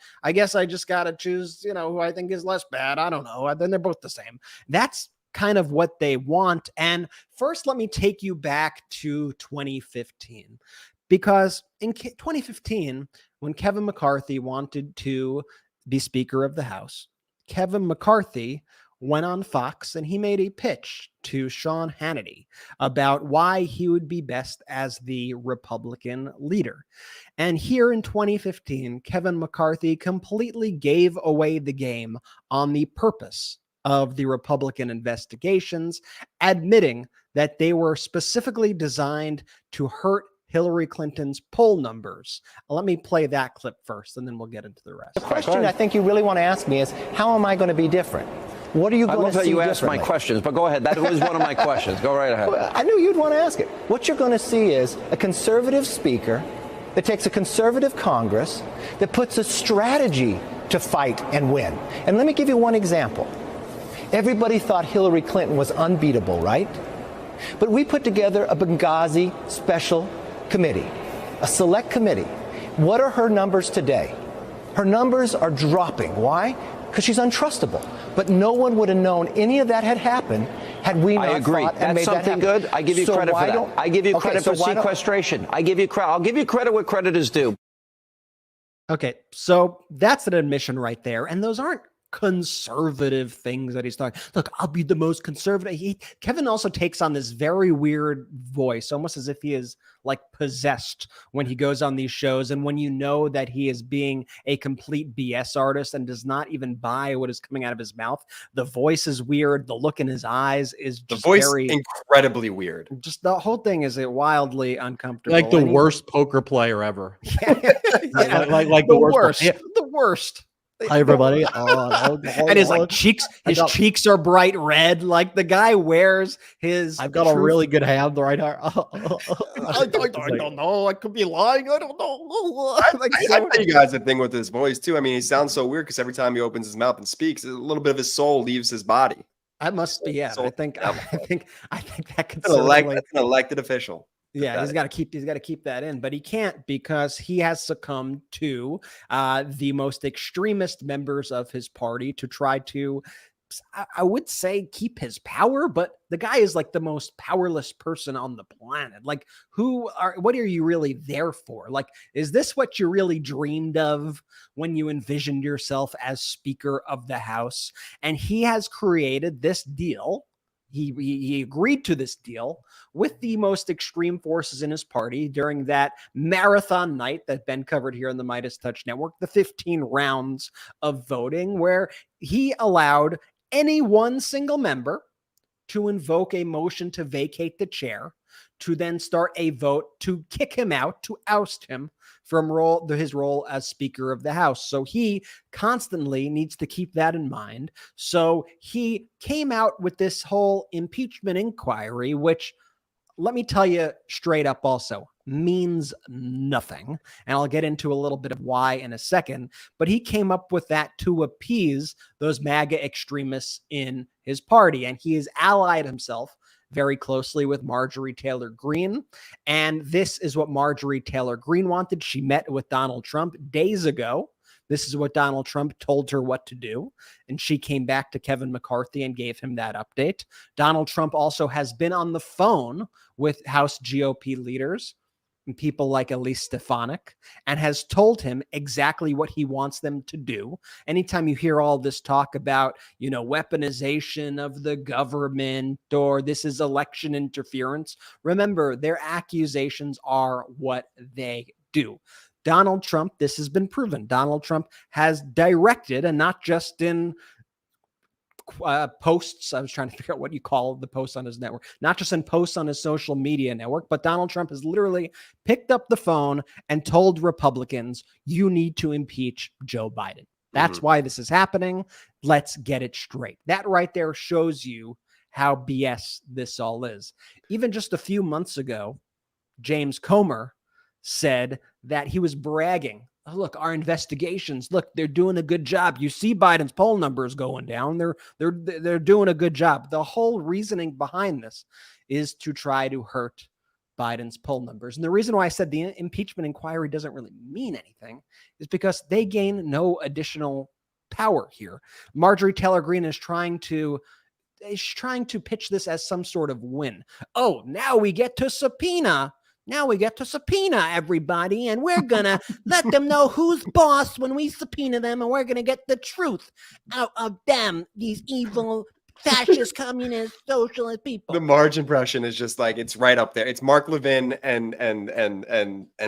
choose, who I think is less bad. I don't know. Then they're both the same. That's kind of what they want. And first, let me take you back to 2015, because in 2015, when Kevin McCarthy wanted to be Speaker of the House, Kevin McCarthy went on Fox and he made a pitch to Sean Hannity about why he would be best as the Republican leader. And here in 2015, Kevin McCarthy completely gave away the game on the purpose of the Republican investigations, admitting that they were specifically designed to hurt Hillary Clinton's poll numbers. Let me play that clip first, and then we'll get into the rest. The question I think you really want to ask me is, how am I going to be different? What are you going to see differently? I love that you asked my questions, but go ahead. That was one of my questions. Go right ahead. I knew you'd want to ask it. What you're going to see is a conservative speaker that takes a conservative Congress, that puts a strategy to fight and win. And let me give you one example. Everybody thought Hillary Clinton was unbeatable, right? But we put together a Benghazi special committee, a select committee. What are her numbers today? Her numbers are dropping. Why? Because she's untrustable. But no one would have known any of that had happened had we not fought and made that happen. That's something good. I give you credit for that. I give you credit for sequestration. I'll give you credit where credit is due. Okay, so that's an admission right there. And those aren't conservative things that he's talking. Look, I'll be the most conservative. Kevin also takes on this very weird voice, almost as if he is like possessed when he goes on these shows. And when you know that he is being a complete BS artist and does not even buy what is coming out of his mouth, the voice is weird. The look in his eyes is just incredibly weird. Just the whole thing is wildly uncomfortable. Like the worst poker player ever. like the worst. Yeah. The worst. Hi everybody. And his cheeks are bright red. Like the guy wears his. I've got a really good hand right here. I don't know. I could be lying. I don't know. I bet you guys the thing with his voice too. I mean, he sounds so weird because every time he opens his mouth and speaks, a little bit of his soul leaves his body. I must be. Yeah, I think that could an elected official. Yeah, he's got to keep that in, but he can't because he has succumbed to the most extremist members of his party to try to, I would say, keep his power. But the guy is like the most powerless person on the planet. Like, what are you really there for? Like, is this what you really dreamed of when you envisioned yourself as Speaker of the House? And he has created this deal. He agreed to this deal with the most extreme forces in his party during that marathon night that Ben covered here on the MeidasTouch Network, the 15 rounds of voting, where he allowed any one single member to invoke a motion to vacate the chair, to then start a vote to kick him out, to oust him from his role as Speaker of the House. So he constantly needs to keep that in mind. So he came out with this whole impeachment inquiry, which, let me tell you straight up, also means nothing. And I'll get into a little bit of why in a second. But he came up with that to appease those MAGA extremists in his party. And he has allied himself very closely with Marjorie Taylor Greene. And this is what Marjorie Taylor Greene wanted. She met with Donald Trump days ago. This is what Donald Trump told her what to do. And she came back to Kevin McCarthy and gave him that update. Donald Trump also has been on the phone with House GOP leaders and people like Elise Stefanik, and has told him exactly what he wants them to do. Anytime you hear all this talk about, weaponization of the government or this is election interference, remember, their accusations are what they do. Donald Trump, this has been proven. Donald Trump has directed, and not just in posts. I was trying to figure out what you call the posts on his network, not just in posts on his social media network, but Donald Trump has literally picked up the phone and told Republicans, you need to impeach Joe Biden. That's why this is happening. Let's get it straight. That right there shows you how BS this all is. Even just a few months ago, James Comer said that he was bragging oh, look, our investigations, look, they're doing a good job. You see Biden's poll numbers going down. They're doing a good job. The whole reasoning behind this is to try to hurt Biden's poll numbers. And the reason why I said the impeachment inquiry doesn't really mean anything is because they gain no additional power here. Marjorie Taylor Greene is trying to pitch this as some sort of win. Oh, now we get to subpoena. Now we get to subpoena everybody, and we're going to let them know who's boss when we subpoena them, and we're going to get the truth out of them, these evil fascist, communist, socialist people. The Marge impression is just like, it's right up there. It's Mark Levin and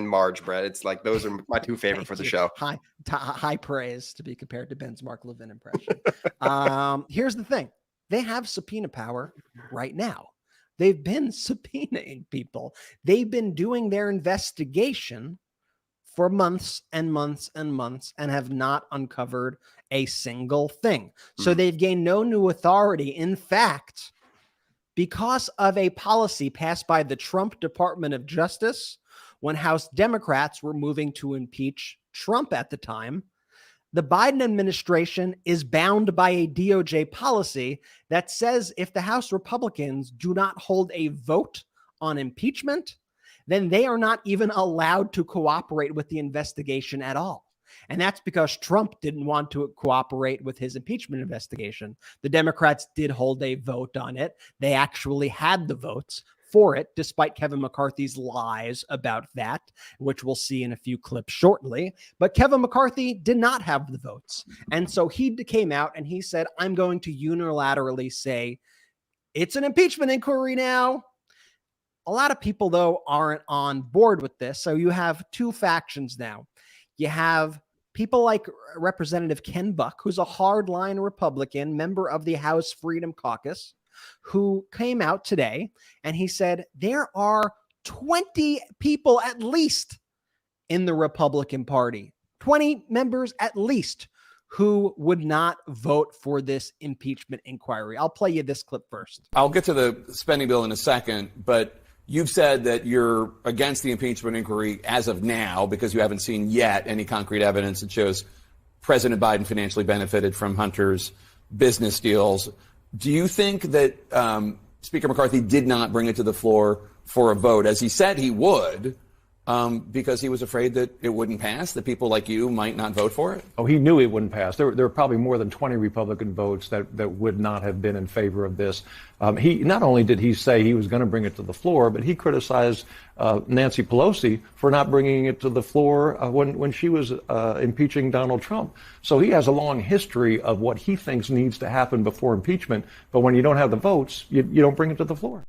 Marge, Brett. It's like, those are my two favorite for the show. High praise to be compared to Ben's Mark Levin impression. Here's the thing. They have subpoena power right now. They've been subpoenaing people. They've been doing their investigation for months and months and months and have not uncovered a single thing. So they've gained no new authority. In fact, because of a policy passed by the Trump Department of Justice, when House Democrats were moving to impeach Trump at the time, the Biden administration is bound by a DOJ policy that says if the House Republicans do not hold a vote on impeachment, then they are not even allowed to cooperate with the investigation at all. And that's because Trump didn't want to cooperate with his impeachment investigation. The Democrats did hold a vote on it. They actually had the votes for it, despite Kevin McCarthy's lies about that, which we'll see in a few clips shortly. But Kevin McCarthy did not have the votes. And so he came out and he said, I'm going to unilaterally say it's an impeachment inquiry now. A lot of people, though, aren't on board with this. So you have two factions now. You have people like Representative Ken Buck, who's a hardline Republican, member of the House Freedom Caucus, who came out today and he said there are 20 people at least in the Republican Party, 20 members at least, who would not vote for this impeachment inquiry. I'll play you this clip first. I'll get to the spending bill in a second, but you've said that you're against the impeachment inquiry as of now because you haven't seen yet any concrete evidence that shows President Biden financially benefited from Hunter's business deals. Do you think that Speaker McCarthy did not bring it to the floor for a vote, as he said he would, because he was afraid that it wouldn't pass, that people like you might not vote for it? Oh, he knew it wouldn't pass. There were probably more than 20 Republican votes that would not have been in favor of this. He not only did he say he was going to bring it to the floor, but he criticized Nancy Pelosi for not bringing it to the floor when she was impeaching Donald Trump. So he has a long history of what he thinks needs to happen before impeachment. But when you don't have the votes, you don't bring it to the floor.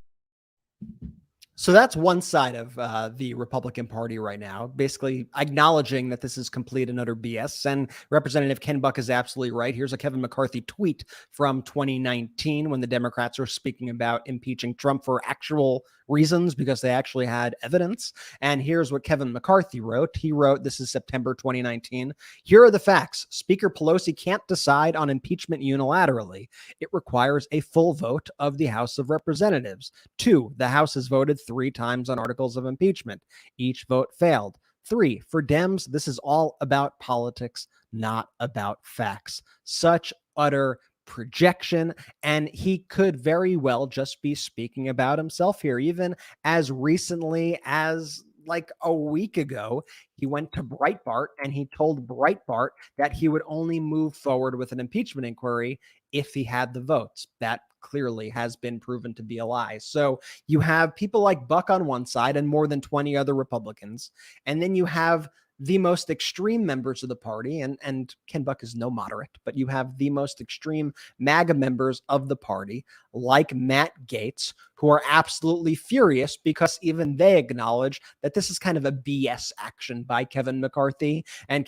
So that's one side of the Republican Party right now, basically acknowledging that this is complete and utter BS. And Representative Ken Buck is absolutely right. Here's a Kevin McCarthy tweet from 2019 when the Democrats were speaking about impeaching Trump for actual reasons because they actually had evidence. And here's what Kevin McCarthy wrote. He wrote, this is September 2019. Here are the facts. Speaker Pelosi can't decide on impeachment unilaterally. It requires a full vote of the House of Representatives. 2, the House has voted 3 times on articles of impeachment. Each vote failed. 3, for Dems, this is all about politics, not about facts. Such utter projection, and he could very well just be speaking about himself here. Even as recently as like a week ago, he went to Breitbart and he told Breitbart that he would only move forward with an impeachment inquiry if he had the votes. That clearly has been proven to be a lie. So you have people like Buck on one side and more than 20 other Republicans, and then you have the most extreme members of the party, and Ken Buck is no moderate, but you have the most extreme MAGA members of the party, like Matt Gaetz, who are absolutely furious because even they acknowledge that this is kind of a BS action by Kevin McCarthy. And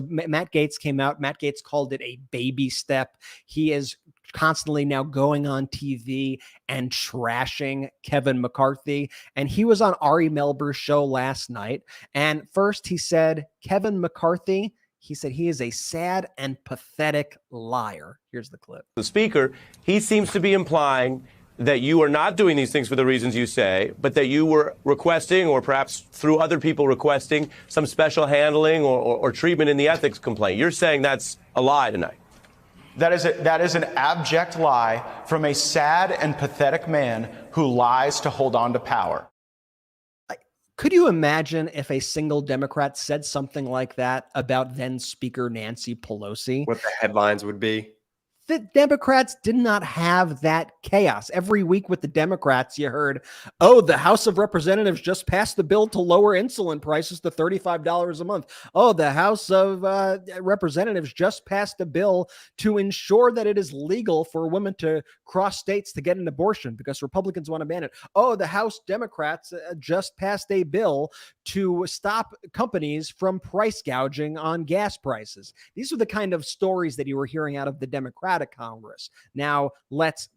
Matt Gaetz came out. Matt Gaetz called it a baby step. He is constantly now going on TV and trashing Kevin McCarthy. And he was on Ari Melber's show last night. And first he said, Kevin McCarthy, he said he is a sad and pathetic liar. Here's the clip. The speaker, he seems to be implying that you are not doing these things for the reasons you say, but that you were requesting, or perhaps through other people requesting, some special handling or treatment in the ethics complaint. You're saying that's a lie tonight. That is an abject lie from a sad and pathetic man who lies to hold on to power. Could you imagine if a single Democrat said something like that about then Speaker Nancy Pelosi? What the headlines would be? The Democrats did not have that chaos. Every week with the Democrats, you heard, oh, the House of Representatives just passed the bill to lower insulin prices to $35 a month. Oh, the House of Representatives just passed a bill to ensure that it is legal for women to cross states to get an abortion because Republicans want to ban it. Oh, the House Democrats just passed a bill to stop companies from price gouging on gas prices. These are the kind of stories that you were hearing out of the Democratic Congress. Now, let's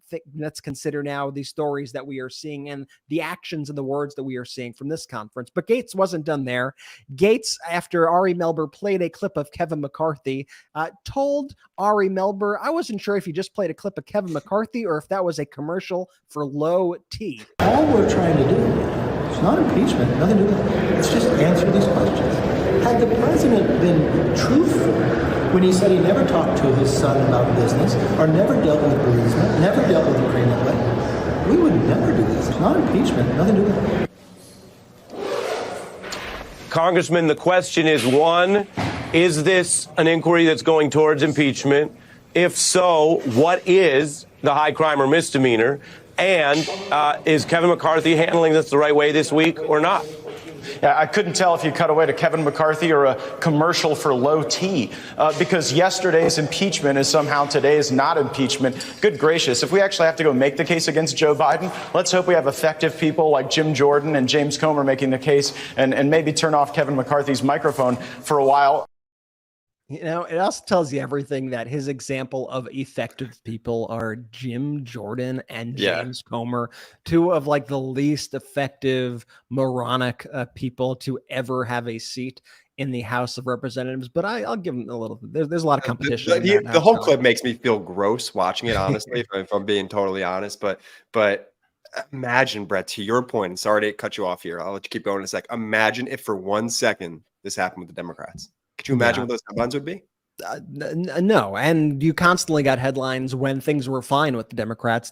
consider now the stories that we are seeing and the actions and the words that we are seeing from this conference. But Gates wasn't done there. Gates, after Ari Melber played a clip of Kevin McCarthy, told Ari Melber, I wasn't sure if he just played a clip of Kevin McCarthy or if that was a commercial for low T. All we're trying to do, it's not impeachment, nothing to do with it. It's just answer these questions. Had the president been truthful when he said he never talked to his son about business or never dealt with bereavement, never dealt with Ukraine that way, we would never do this. It's not impeachment, nothing to do with it. Congressman, the question is, one, is this an inquiry that's going towards impeachment? If so, what is the high crime or misdemeanor? And is Kevin McCarthy handling this the right way this week or not? Yeah, I couldn't tell if you cut away to Kevin McCarthy or a commercial for low T, because yesterday's impeachment is somehow today's not impeachment. Good gracious, if we actually have to go make the case against Joe Biden, let's hope we have effective people like Jim Jordan and James Comer making the case and maybe turn off Kevin McCarthy's microphone for a while. You know, it also tells you everything that his example of effective people are Jim Jordan and James Comer, two of like the least effective moronic people to ever have a seat in the House of Representatives. But I'll give him a little. There's a lot of competition. The whole clip makes me feel gross watching it, honestly, if I'm being totally honest. But imagine, Brett, to your point, and sorry to cut you off here. I'll let you keep going in a sec. Imagine if for 1 second this happened with the Democrats. Could you imagine what those headlines would be? No, and you constantly got headlines when things were fine with the Democrats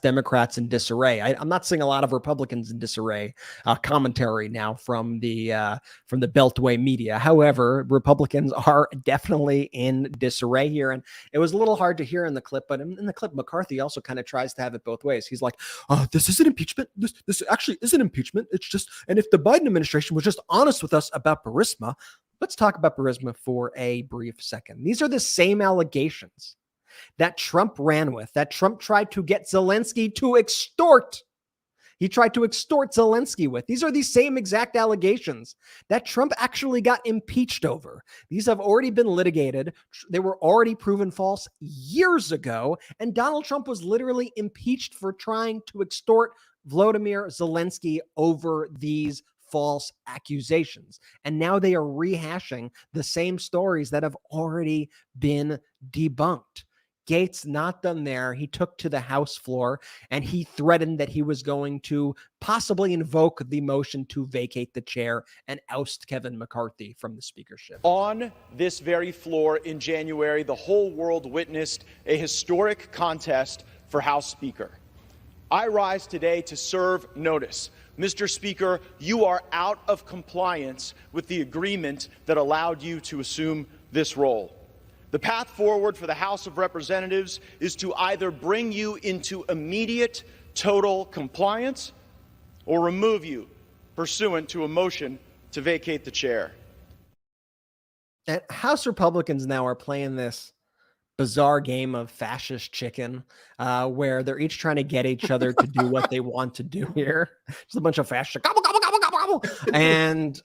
in disarray. I'm not seeing a lot of Republicans in disarray commentary now from the Beltway media. However, Republicans are definitely in disarray here, and it was a little hard to hear in the clip. But in the clip, McCarthy also kind of tries to have it both ways. He's like, "This isn't impeachment. This actually isn't impeachment. It's just, and if the Biden administration was just honest with us about Burisma." Let's talk about Burisma for a brief second. These are the same allegations that Trump ran with, that Trump tried to get Zelensky to extort. He tried to extort Zelensky with. These are the same exact allegations that Trump actually got impeached over. These have already been litigated. They were already proven false years ago. And Donald Trump was literally impeached for trying to extort Volodymyr Zelensky over these false accusations. And now they are rehashing the same stories that have already been debunked. Gates not done there. He took to the House floor and he threatened that he was going to possibly invoke the motion to vacate the chair and oust Kevin McCarthy from the speakership. On this very floor in January, the whole world witnessed a historic contest for House Speaker. I rise today to serve notice. Mr. Speaker, you are out of compliance with the agreement that allowed you to assume this role. The path forward for the House of Representatives is to either bring you into immediate total compliance or remove you pursuant to a motion to vacate the chair. And House Republicans now are playing this bizarre game of fascist chicken, where they're each trying to get each other to do what they want to do here. Just a bunch of fascists. Gobble, gobble, gobble, gobble, gobble. And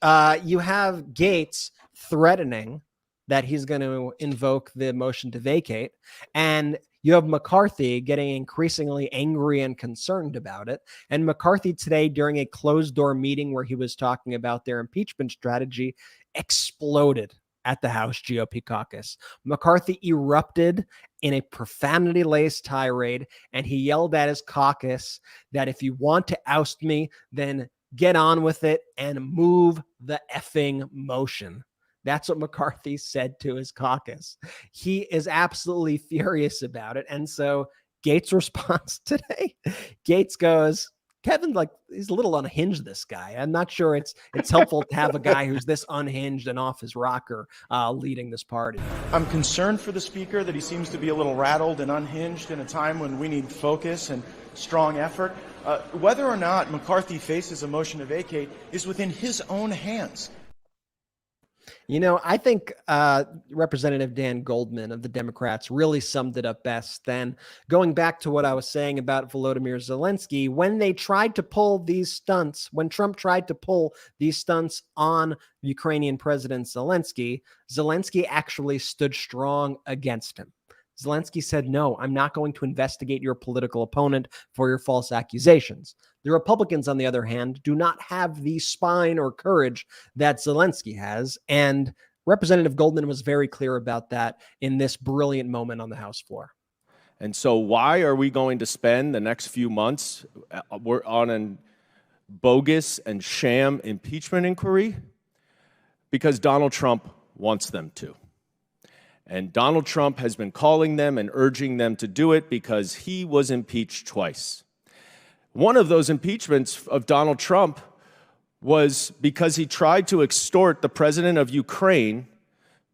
you have Gates threatening that he's going to invoke the motion to vacate. And you have McCarthy getting increasingly angry and concerned about it. And McCarthy today, during a closed door meeting where he was talking about their impeachment strategy, exploded at the House GOP caucus. McCarthy erupted in a profanity-laced tirade, and he yelled at his caucus that if you want to oust me, then get on with it and move the effing motion. That's what McCarthy said to his caucus. He is absolutely furious about it. And so Gates' response today, Gates goes, Kevin, like, he's a little unhinged, this guy. I'm not sure it's helpful to have a guy who's this unhinged and off his rocker leading this party. I'm concerned for the speaker that he seems to be a little rattled and unhinged in a time when we need focus and strong effort. Whether or not McCarthy faces a motion to vacate is within his own hands. You know, I think Representative Dan Goldman of the Democrats really summed it up best. Then going back to what I was saying about Volodymyr Zelensky, when they tried to pull these stunts, when Trump tried to pull these stunts on Ukrainian President Zelensky, Zelensky actually stood strong against him. Zelensky said, no, I'm not going to investigate your political opponent for your false accusations. The Republicans, on the other hand, do not have the spine or courage that Zelensky has. And Representative Goldman was very clear about that in this brilliant moment on the House floor. And so why are we going to spend the next few months on a bogus and sham impeachment inquiry? Because Donald Trump wants them to. And Donald Trump has been calling them and urging them to do it because he was impeached twice. One of those impeachments of Donald Trump was because he tried to extort the president of Ukraine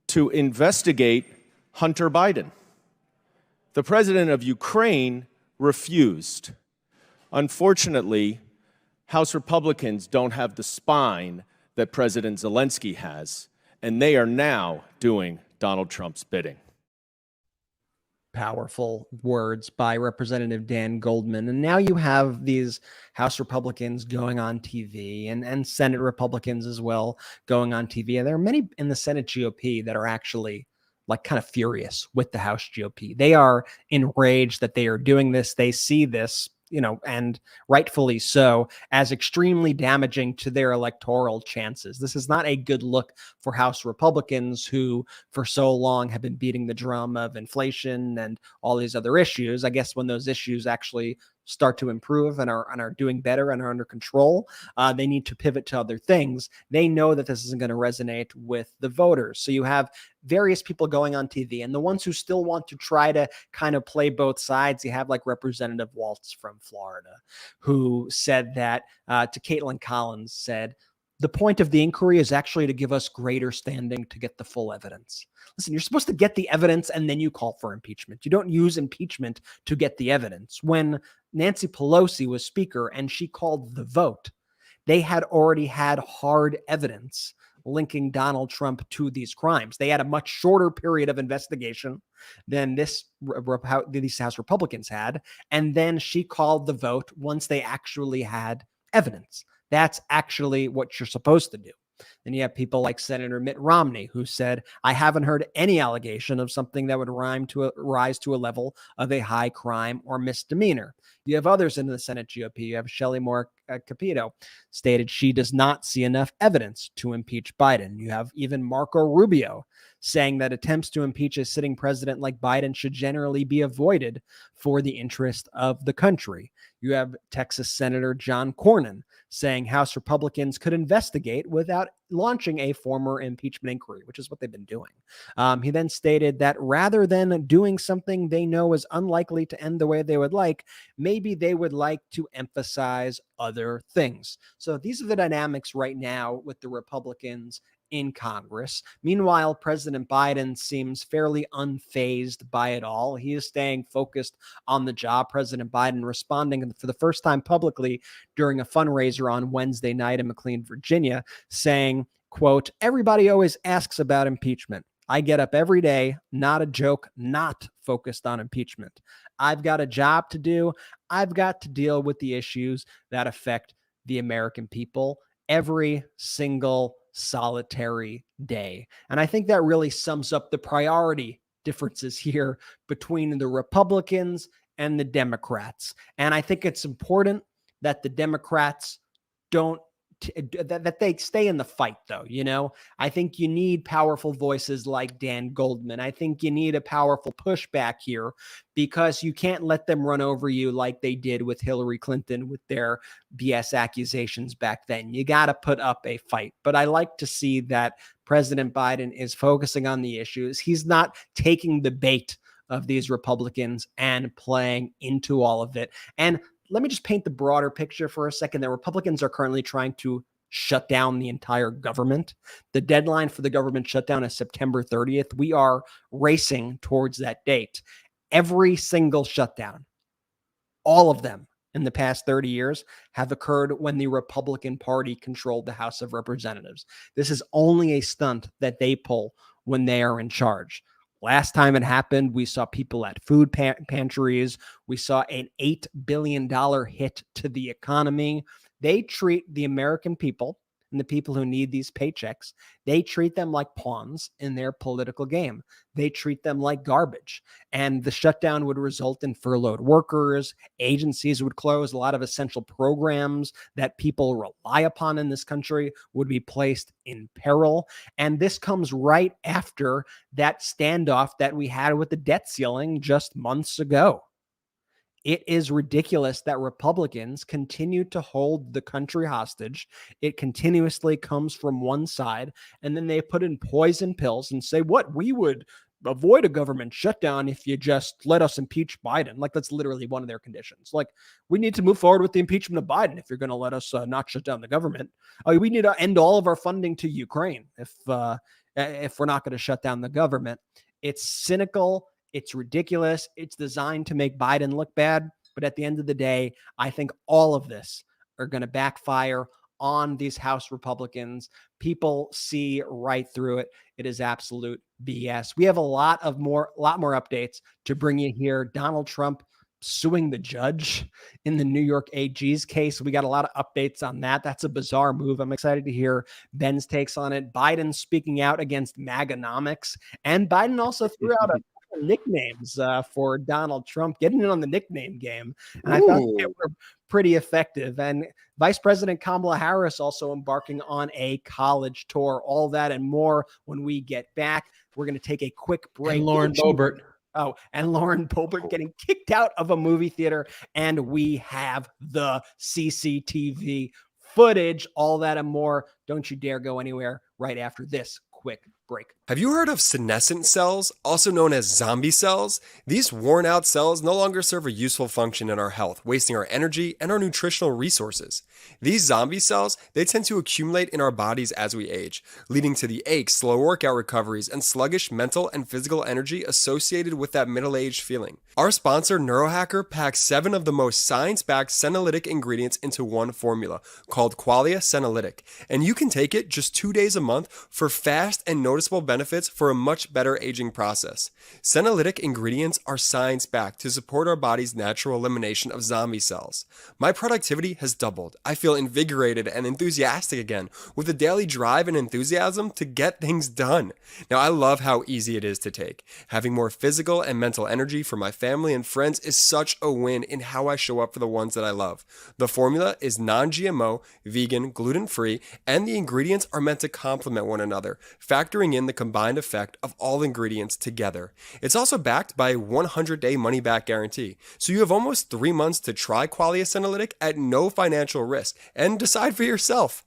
to investigate Hunter Biden. The president of Ukraine refused. Unfortunately, House Republicans don't have the spine that President Zelensky has, and they are now doing Donald Trump's bidding. Powerful words by Representative Dan Goldman. And now you have these House Republicans going on TV and Senate Republicans as well going on TV. And there are many in the Senate GOP that are actually like kind of furious with the House GOP. They are enraged that they are doing this. They see this, you know, and rightfully so, as extremely damaging to their electoral chances. This is not a good look for House Republicans who for so long have been beating the drum of inflation and all these other issues. I guess when those issues actually start to improve and are doing better and are under control, they need to pivot to other things. They know that this isn't going to resonate with the voters. So you have various people going on TV, and the ones who still want to try to kind of play both sides, you have like Representative Waltz from Florida, who said that to Caitlin Collins, said, the point of the inquiry is actually to give us greater standing to get the full evidence. Listen, you're supposed to get the evidence and then you call for impeachment. You don't use impeachment to get the evidence. When Nancy Pelosi was speaker and she called the vote, they had already had hard evidence linking Donald Trump to these crimes. They had a much shorter period of investigation than these House Republicans had. And then she called the vote once they actually had evidence. That's actually what you're supposed to do. Then you have people like Senator Mitt Romney, who said, I haven't heard any allegation of something that would rise to a level of a high crime or misdemeanor. You have others in the Senate GOP. You have Shelley Moore Capito stated she does not see enough evidence to impeach Biden. You have even Marco Rubio saying that attempts to impeach a sitting president like Biden should generally be avoided for the interest of the country. You have Texas Senator John Cornyn saying House Republicans could investigate without launching a formal impeachment inquiry, which is what they've been doing. He then stated that rather than doing something they know is unlikely to end the way they would like, maybe they would like to emphasize other things. So these are the dynamics right now with the Republicans in Congress. Meanwhile, President Biden seems fairly unfazed by it all. He is staying focused on the job. President Biden responding for the first time publicly during a fundraiser on Wednesday night in McLean, Virginia, saying, quote, everybody always asks about impeachment. I get up every day, not a joke, not focused on impeachment. I've got a job to do. I've got to deal with the issues that affect the American people every single solitary day. And I think that really sums up the priority differences here between the Republicans and the Democrats. And I think it's important that the Democrats don't that they stay in the fight, though. I think you need powerful voices like Dan Goldman. I think you need a powerful pushback here, because you can't let them run over you like they did with Hillary Clinton with their BS accusations back then. You got to put up a fight. But I like to see that President Biden is focusing on the issues. He's not taking the bait of these Republicans and playing into all of it. And let me just paint the broader picture for a second. The Republicans are currently trying to shut down the entire government. The deadline for the government shutdown is September 30th. We are racing towards that date. Every single shutdown, all of them in the past 30 years, have occurred when the Republican Party controlled the House of Representatives. This is only a stunt that they pull when they are in charge. Last time it happened, we saw people at food pantries. We saw an $8 billion hit to the economy. They treat the American people and the people who need these paychecks, they treat them like pawns in their political game. They treat them like garbage. And the shutdown would result in furloughed workers. Agencies would close. A lot of essential programs that people rely upon in this country would be placed in peril. And this comes right after that standoff that we had with the debt ceiling just months ago. It is ridiculous that Republicans continue to hold the country hostage. It continuously comes from one side, and then they put in poison pills and say, what, we would avoid a government shutdown if you just let us impeach Biden. Like, that's literally one of their conditions. Like, we need to move forward with the impeachment of Biden if you're going to let us not shut down the government. We need to end all of our funding to Ukraine if we're not going to shut down the government. It's cynical. It's ridiculous. It's designed to make Biden look bad. But at the end of the day, I think all of this are going to backfire on these House Republicans. People see right through it. It is absolute BS. We have a lot more updates to bring you here. Donald Trump suing the judge in the New York AG's case. We got a lot of updates on that. That's a bizarre move. I'm excited to hear Ben's takes on it. Biden speaking out against MAGAnomics, and Biden also threw out a nicknames for Donald Trump, getting in on the nickname game. And I thought they were pretty effective. And Vice President Kamala Harris also embarking on a college tour. All that and more when we get back. We're going to take a quick break. And Lauren Boebert. Oh, and Lauren Boebert getting kicked out of a movie theater. And we have the CCTV footage. All that and more. Don't you dare go anywhere right after this quick break. Have you heard of senescent cells, also known as zombie cells? These worn-out cells no longer serve a useful function in our health, wasting our energy and our nutritional resources. These zombie cells, they tend to accumulate in our bodies as we age, leading to the aches, slow workout recoveries, and sluggish mental and physical energy associated with that middle-aged feeling. Our sponsor, Neurohacker, packs 7 of the most science-backed senolytic ingredients into one formula, called Qualia Senolytic, and you can take it just 2 days a month for fast and noticeable benefits for a much better aging process. Senolytic ingredients are science-backed to support our body's natural elimination of zombie cells. My productivity has doubled. I feel invigorated and enthusiastic again, with a daily drive and enthusiasm to get things done. Now, I love how easy it is to take. Having more physical and mental energy for my family and friends is such a win in how I show up for the ones that I love. The formula is non-GMO, vegan, gluten-free, and the ingredients are meant to complement one another, factoring in the combined effect of all ingredients together. It's also backed by a 100-day money-back guarantee, so you have almost 3 months to try Qualia Senolytic at no financial risk and decide for yourself.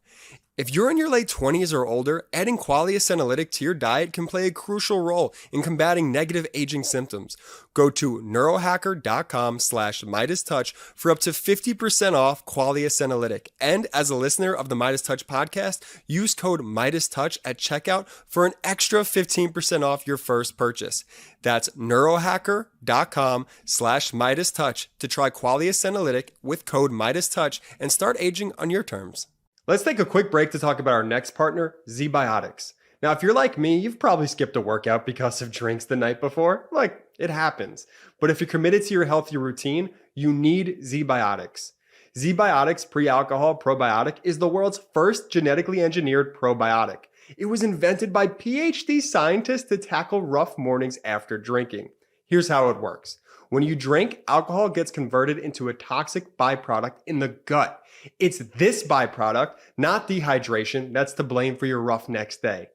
If you're in your late 20s or older, adding Qualia Senolytic to your diet can play a crucial role in combating negative aging symptoms. Go to neurohacker.com/MeidasTouch for up to 50% off Qualia Senolytic. And as a listener of the MeidasTouch podcast, use code MeidasTouch at checkout for an extra 15% off your first purchase. That's neurohacker.com/MeidasTouch to try Qualia Senolytic with code MeidasTouch and start aging on your terms. Let's take a quick break to talk about our next partner, ZBiotics. Now, if you're like me, you've probably skipped a workout because of drinks the night before. Like, it happens. But if you're committed to your healthy routine, you need ZBiotics. ZBiotics Pre-Alcohol Probiotic is the world's first genetically engineered probiotic. It was invented by PhD scientists to tackle rough mornings after drinking. Here's how it works. When you drink, alcohol gets converted into a toxic byproduct in the gut. It's this byproduct, not dehydration, that's to blame for your rough next day.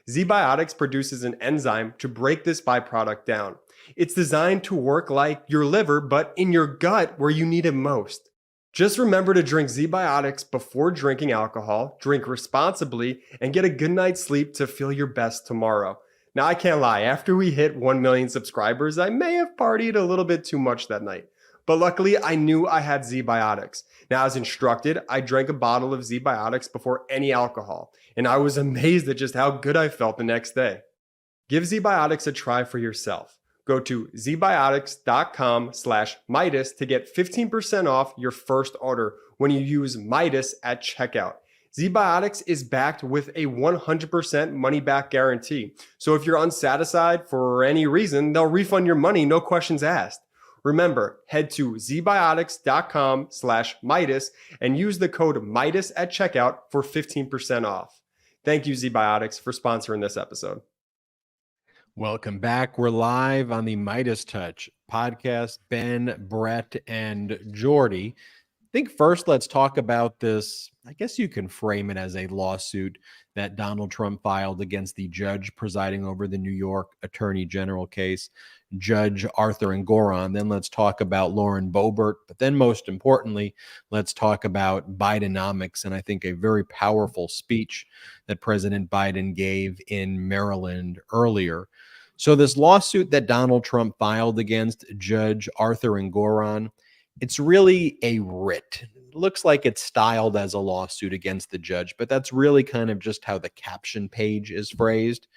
ZBiotics produces an enzyme to break this byproduct down. It's designed to work like your liver, but in your gut where you need it most. Just remember to drink ZBiotics before drinking alcohol, drink responsibly, and get a good night's sleep to feel your best tomorrow. Now, I can't lie, after we hit 1 million subscribers, I may have partied a little bit too much that night. But luckily, I knew I had ZBiotics. Now, as instructed, I drank a bottle of ZBiotics before any alcohol, and I was amazed at just how good I felt the next day. Give ZBiotics a try for yourself. Go to zbiotics.com/Meidas to get 15% off your first order when you use Meidas at checkout. ZBiotics is backed with a 100% money-back guarantee. So if you're unsatisfied for any reason, they'll refund your money, no questions asked. Remember, head to zbiotics.com/Meidas and use the code Meidas at checkout for 15% off. Thank you, ZBiotics, for sponsoring this episode. Welcome back. We're live on the MeidasTouch Podcast. Ben, Brett, and Jordy. I think first let's talk about this. I guess you can frame it as a lawsuit that Donald Trump filed against the judge presiding over the New York Attorney General case, Judge Arthur Engoron. Then let's talk about Lauren Boebert. But then most importantly, let's talk about Bidenomics, and I think a very powerful speech that President Biden gave in Maryland earlier. So this lawsuit that Donald Trump filed against Judge Arthur Engoron, it's really a writ. It looks like it's styled as a lawsuit against the judge, but that's really kind of just how the caption page is phrased.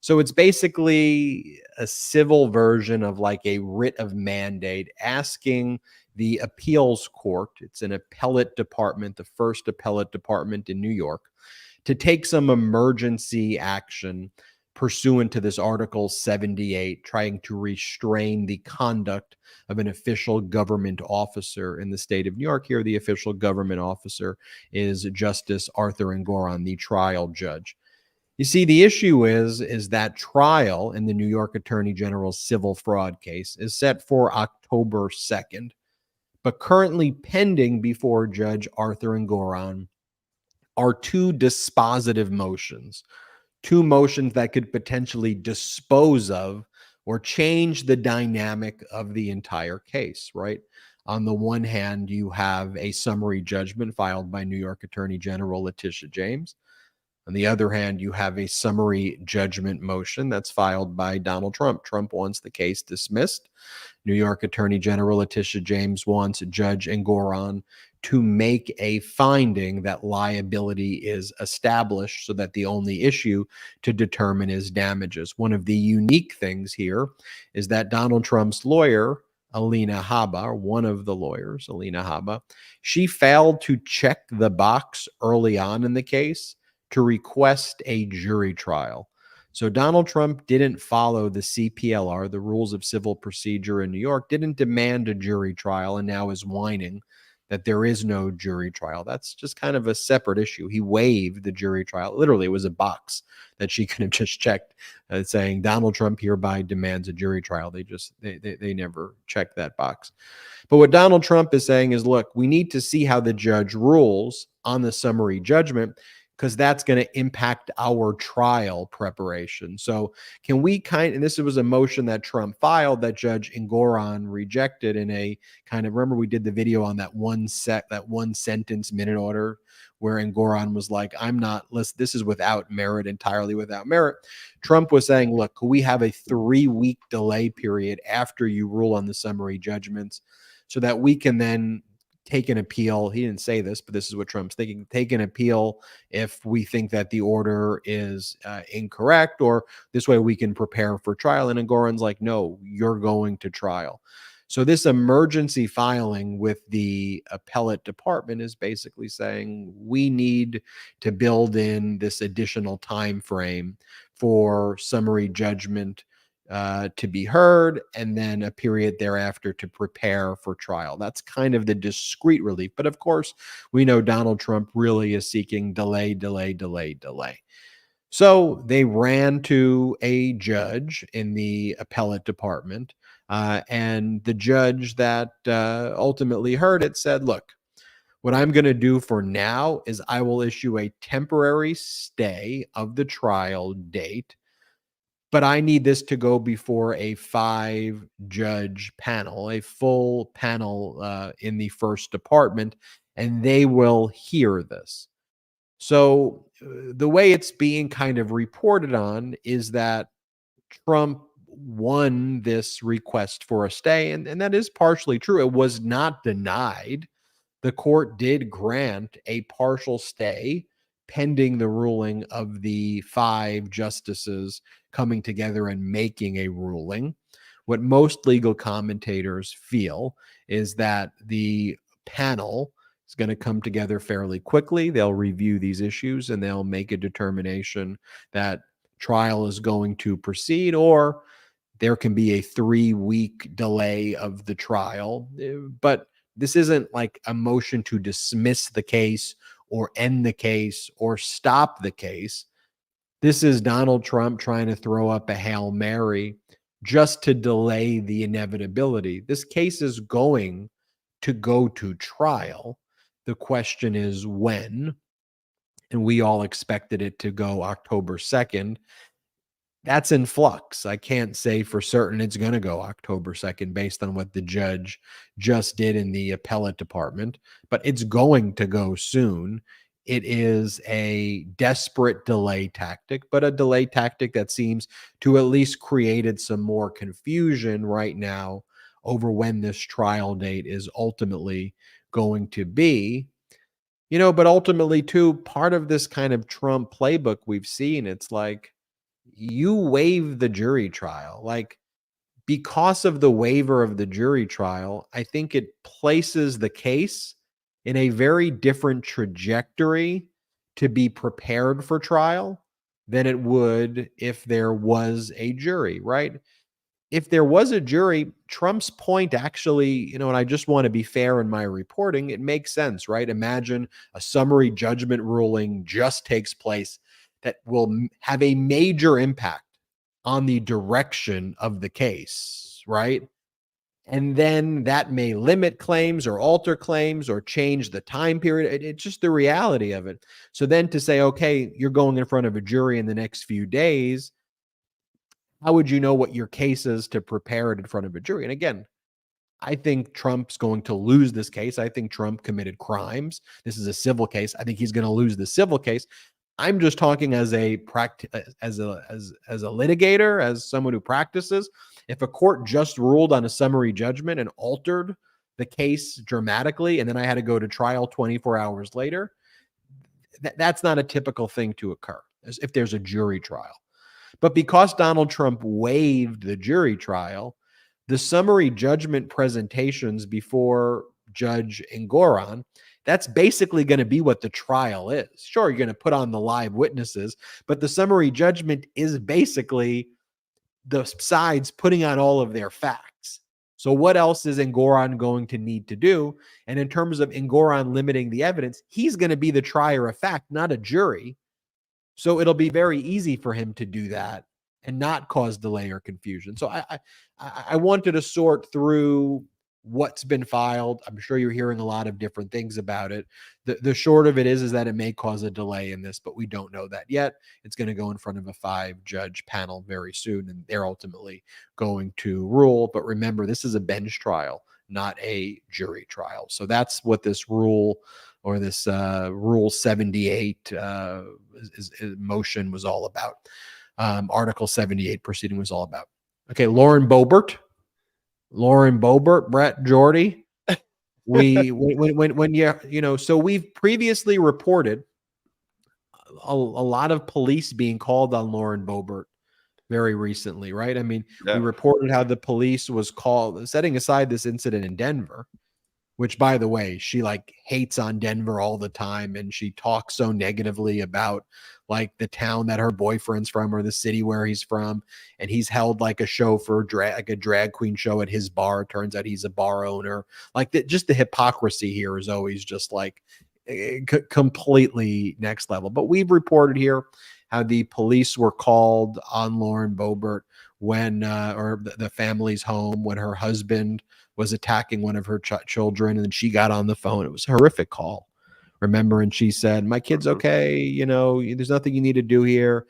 So it's basically a civil version of like a writ of mandate asking the appeals court, it's an appellate department, the first appellate department in New York, to take some emergency action pursuant to this Article 78, trying to restrain the conduct of an official government officer in the state of New York. Here, the official government officer is Justice Arthur Engoron, the trial judge. You see, the issue is that trial in the New York Attorney General's civil fraud case is set for October 2nd, but currently pending before Judge Arthur Engoron are two dispositive motions. Two motions that could potentially dispose of or change the dynamic of the entire case, right? On the one hand, you have a summary judgment filed by New York Attorney General Letitia James. On the other hand, you have a summary judgment motion that's filed by Donald Trump. Trump wants the case dismissed. New York Attorney General Letitia James wants Judge Engoron to make a finding that liability is established so that the only issue to determine is damages. One of the unique things here is that Donald Trump's lawyer, Alina Habba, or one of the lawyers, Alina Habba, she failed to check the box early on in the case to request a jury trial. So Donald Trump didn't follow the CPLR, the Rules of Civil Procedure in New York, didn't demand a jury trial, and now is whining that there is no jury trial. That's just kind of a separate issue. He waived the jury trial. Literally, it was a box that she could have just checked saying Donald Trump hereby demands a jury trial. They never checked that box. But what Donald Trump is saying is, look, we need to see how the judge rules on the summary judgment, because that's going to impact our trial preparation. So can we and this was a motion that Trump filed that Judge Engoron rejected in a kind of, remember we did the video on that one sentence minute order where Engoron was like, this is without merit, entirely without merit. Trump was saying, look, could we have a 3-week delay period after you rule on the summary judgments so that we can then take an appeal? He didn't say this, but this is what Trump's thinking. Take an appeal if we think that the order is incorrect, or this way we can prepare for trial. And Engoron's like, no, you're going to trial. So this emergency filing with the appellate department is basically saying we need to build in this additional time frame for summary judgment to be heard, and then a period thereafter to prepare for trial. That's kind of the discrete relief. But of course, we know Donald Trump really is seeking delay. So they ran to a judge in the appellate department, And the judge that ultimately heard it said, look, what I'm going to do for now is I will issue a temporary stay of the trial date, but I need this to go before a 5-judge panel, a full panel in the first department, and they will hear this. So the way it's being kind of reported on is that Trump won this request for a stay, and that is partially true. It was not denied. The court did grant a partial stay pending the ruling of the 5 justices coming together and making a ruling. What most legal commentators feel is that the panel is going to come together fairly quickly. They'll review these issues and they'll make a determination that trial is going to proceed, or there can be a 3-week delay of the trial. But this isn't like a motion to dismiss the case or end the case or stop the case. This is Donald Trump trying to throw up a Hail Mary just to delay the inevitability. This case is going to go to trial. The question is when, and we all expected it to go October 2nd. That's in flux. I can't say for certain it's going to go October 2nd based on what the judge just did in the appellate department, but it's going to go soon. It is a desperate delay tactic, but a delay tactic that seems to at least created some more confusion right now over when this trial date is ultimately going to be. But ultimately too, part of this kind of Trump playbook we've seen, it's like, you waive the jury trial. Like, because of the waiver of the jury trial, I think it places the case in a very different trajectory to be prepared for trial than it would if there was a jury, right? If there was a jury, Trump's point actually, and I just want to be fair in my reporting, it makes sense, right? Imagine a summary judgment ruling just takes place that will have a major impact on the direction of the case, right? And then that may limit claims or alter claims or change the time period. It's just the reality of it. So then to say, okay, you're going in front of a jury in the next few days, how would you know what your case is to prepare it in front of a jury? And again, I think Trump's going to lose this case. I think Trump committed crimes. This is a civil case. I think he's going to lose the civil case. I'm just talking as a litigator, as someone who practices. If a court just ruled on a summary judgment and altered the case dramatically, and then I had to go to trial 24 hours later, that's not a typical thing to occur if there's a jury trial. But because Donald Trump waived the jury trial, the summary judgment presentations before Judge Engoron, that's basically going to be what the trial is. Sure, you're going to put on the live witnesses, but the summary judgment is basically the sides putting on all of their facts. So what else is Engoron going to need to do? And in terms of Engoron limiting the evidence, he's going to be the trier of fact, not a jury. So it'll be very easy for him to do that and not cause delay or confusion. So I wanted to sort through what's been filed. I'm sure you're hearing a lot of different things about it. The short of it is that it may cause a delay in this, but we don't know that yet. It's going to go in front of a 5-judge panel very soon, and they're ultimately going to rule. But remember, this is a bench trial, not a jury trial. So that's what this rule or this Rule 78 motion was all about. Article 78 proceeding was all about. Okay, Lauren Boebert, Brett Jordy. So we've previously reported a lot of police being called on Lauren Boebert very recently, right? I mean, we reported how the police was called, setting aside this incident in Denver, which, by the way, she hates on Denver all the time. And she talks so negatively about the town that her boyfriend's from or the city where he's from. And he's held a show for a drag queen show at his bar. It turns out he's a bar owner. Just the hypocrisy here is always just completely next level. But we've reported here how the police were called on Lauren Boebert when or the family's home when her husband was attacking one of her children, and then she got on the phone. It was a horrific call. Remember, and she said, "My kid's okay. You know, there's nothing you need to do here."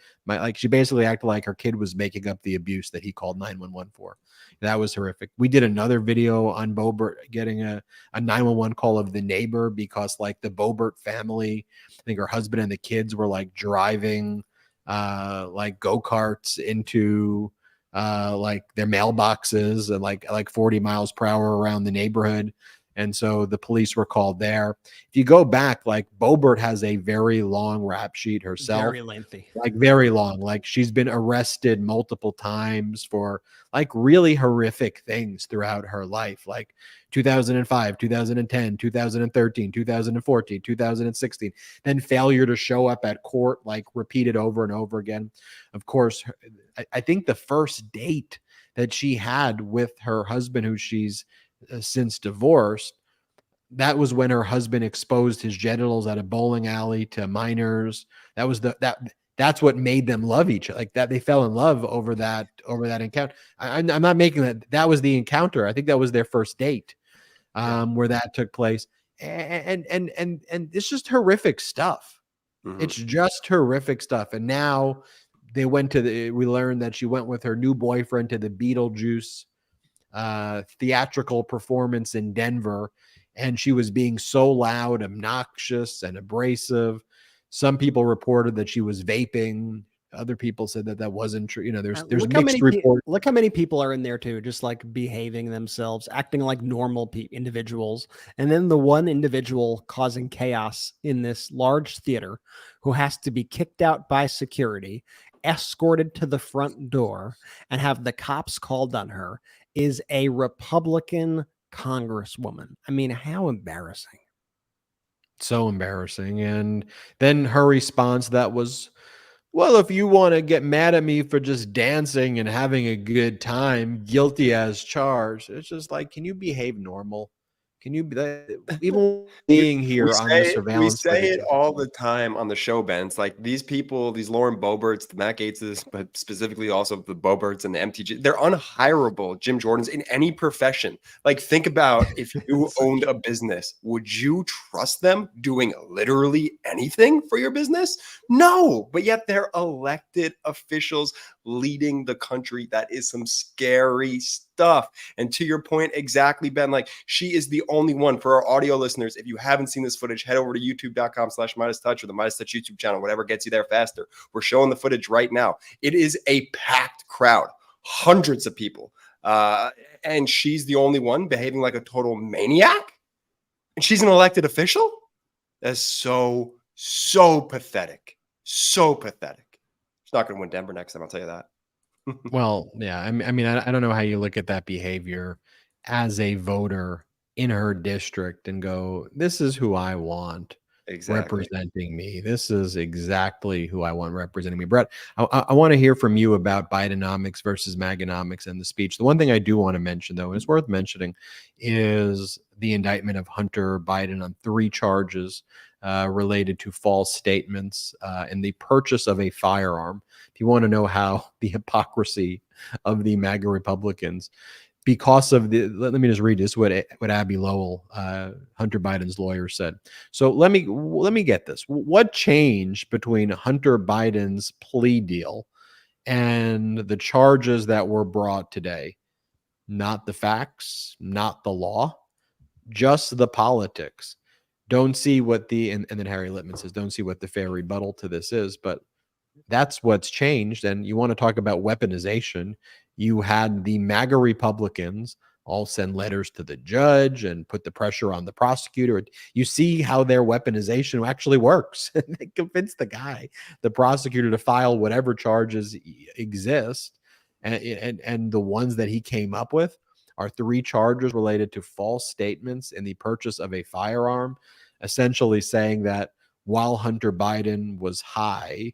She basically acted like her kid was making up the abuse that he called 911 for. That was horrific. We did another video on Boebert getting a 911 call of the neighbor because like the Boebert family, I think her husband and the kids were like driving like go-karts into like their mailboxes and like 40 miles per hour around the neighborhood. And so the police were called there. If you go back, like Boebert has a very long rap sheet herself. Very lengthy. Like very long. Like she's been arrested multiple times for like really horrific things throughout her life. Like 2005, 2010, 2013, 2014, 2016. Then failure to show up at court, like repeated over and over again. Of course, I think the first date that she had with her husband, who she's since divorced, that was when her husband exposed his genitals at a bowling alley to minors. That was that's what made them love each other. Like that, they fell in love over that encounter. I'm not making that. That was the encounter. I think that was their first date, where that took place. And it's just horrific stuff. Mm-hmm. It's just horrific stuff. And now they went to we learned that she went with her new boyfriend to the Beetlejuice theatrical performance in Denver, and she was being so loud, obnoxious, and abrasive. Some people reported that she was vaping. Other people said that wasn't true. You know, there's mixed reports. Look how many people are in there too, just like behaving themselves, acting like normal individuals. And then the one individual causing chaos in this large theater who has to be kicked out by security, escorted to the front door, and have the cops called on her is a Republican congresswoman. I mean, how embarrassing. So embarrassing. And then her response that was, well, if you want to get mad at me for just dancing and having a good time, guilty as charged. It's just like, can you behave normal? Can you even being here on the surveillance? We say it all the time on the show, Ben. It's like these people, these Lauren Boeberts, the Matt Gaetzes, but specifically also the Boeberts and the MTG, they're unhirable Jim Jordans in any profession. Like, think about if you owned a business, would you trust them doing literally anything for your business? No, but yet they're elected officials leading the country. That is some scary stuff. And to your point, exactly, Ben, like she is the only one. For our audio listeners, if you haven't seen this footage, head over to youtube.com/MeidasTouch or the MeidasTouch YouTube channel, whatever gets you there faster. We're showing the footage right now. It is a packed crowd, hundreds of people. And she's the only one behaving like a total maniac. And she's an elected official? That's so pathetic. So pathetic. She's not going to win Denver next time, I'll tell you that. Well, yeah. I mean, I don't know how you look at that behavior as a voter in her district and go, this is who I want representing me. This is exactly who I want representing me. Brett, I want to hear from you about Bidenomics versus MAGAnomics and the speech. The one thing I do want to mention, though, and it's worth mentioning, is the indictment of Hunter Biden on 3 charges related to false statements and the purchase of a firearm. If you want to know how the hypocrisy of the MAGA Republicans, because of the, let me just read this, what Abby Lowell, Hunter Biden's lawyer, said. So let me get this. What changed between Hunter Biden's plea deal and the charges that were brought today? Not the facts, not the law, just the politics. Don't see what the, and then Harry Littman says, don't see what the fair rebuttal to this is, but that's what's changed. And you want to talk about weaponization. You had the MAGA Republicans all send letters to the judge and put the pressure on the prosecutor. You see how their weaponization actually works. They convince the prosecutor, to file whatever charges exist. And the ones that he came up with are 3 charges related to false statements in the purchase of a firearm, essentially saying that while Hunter Biden was high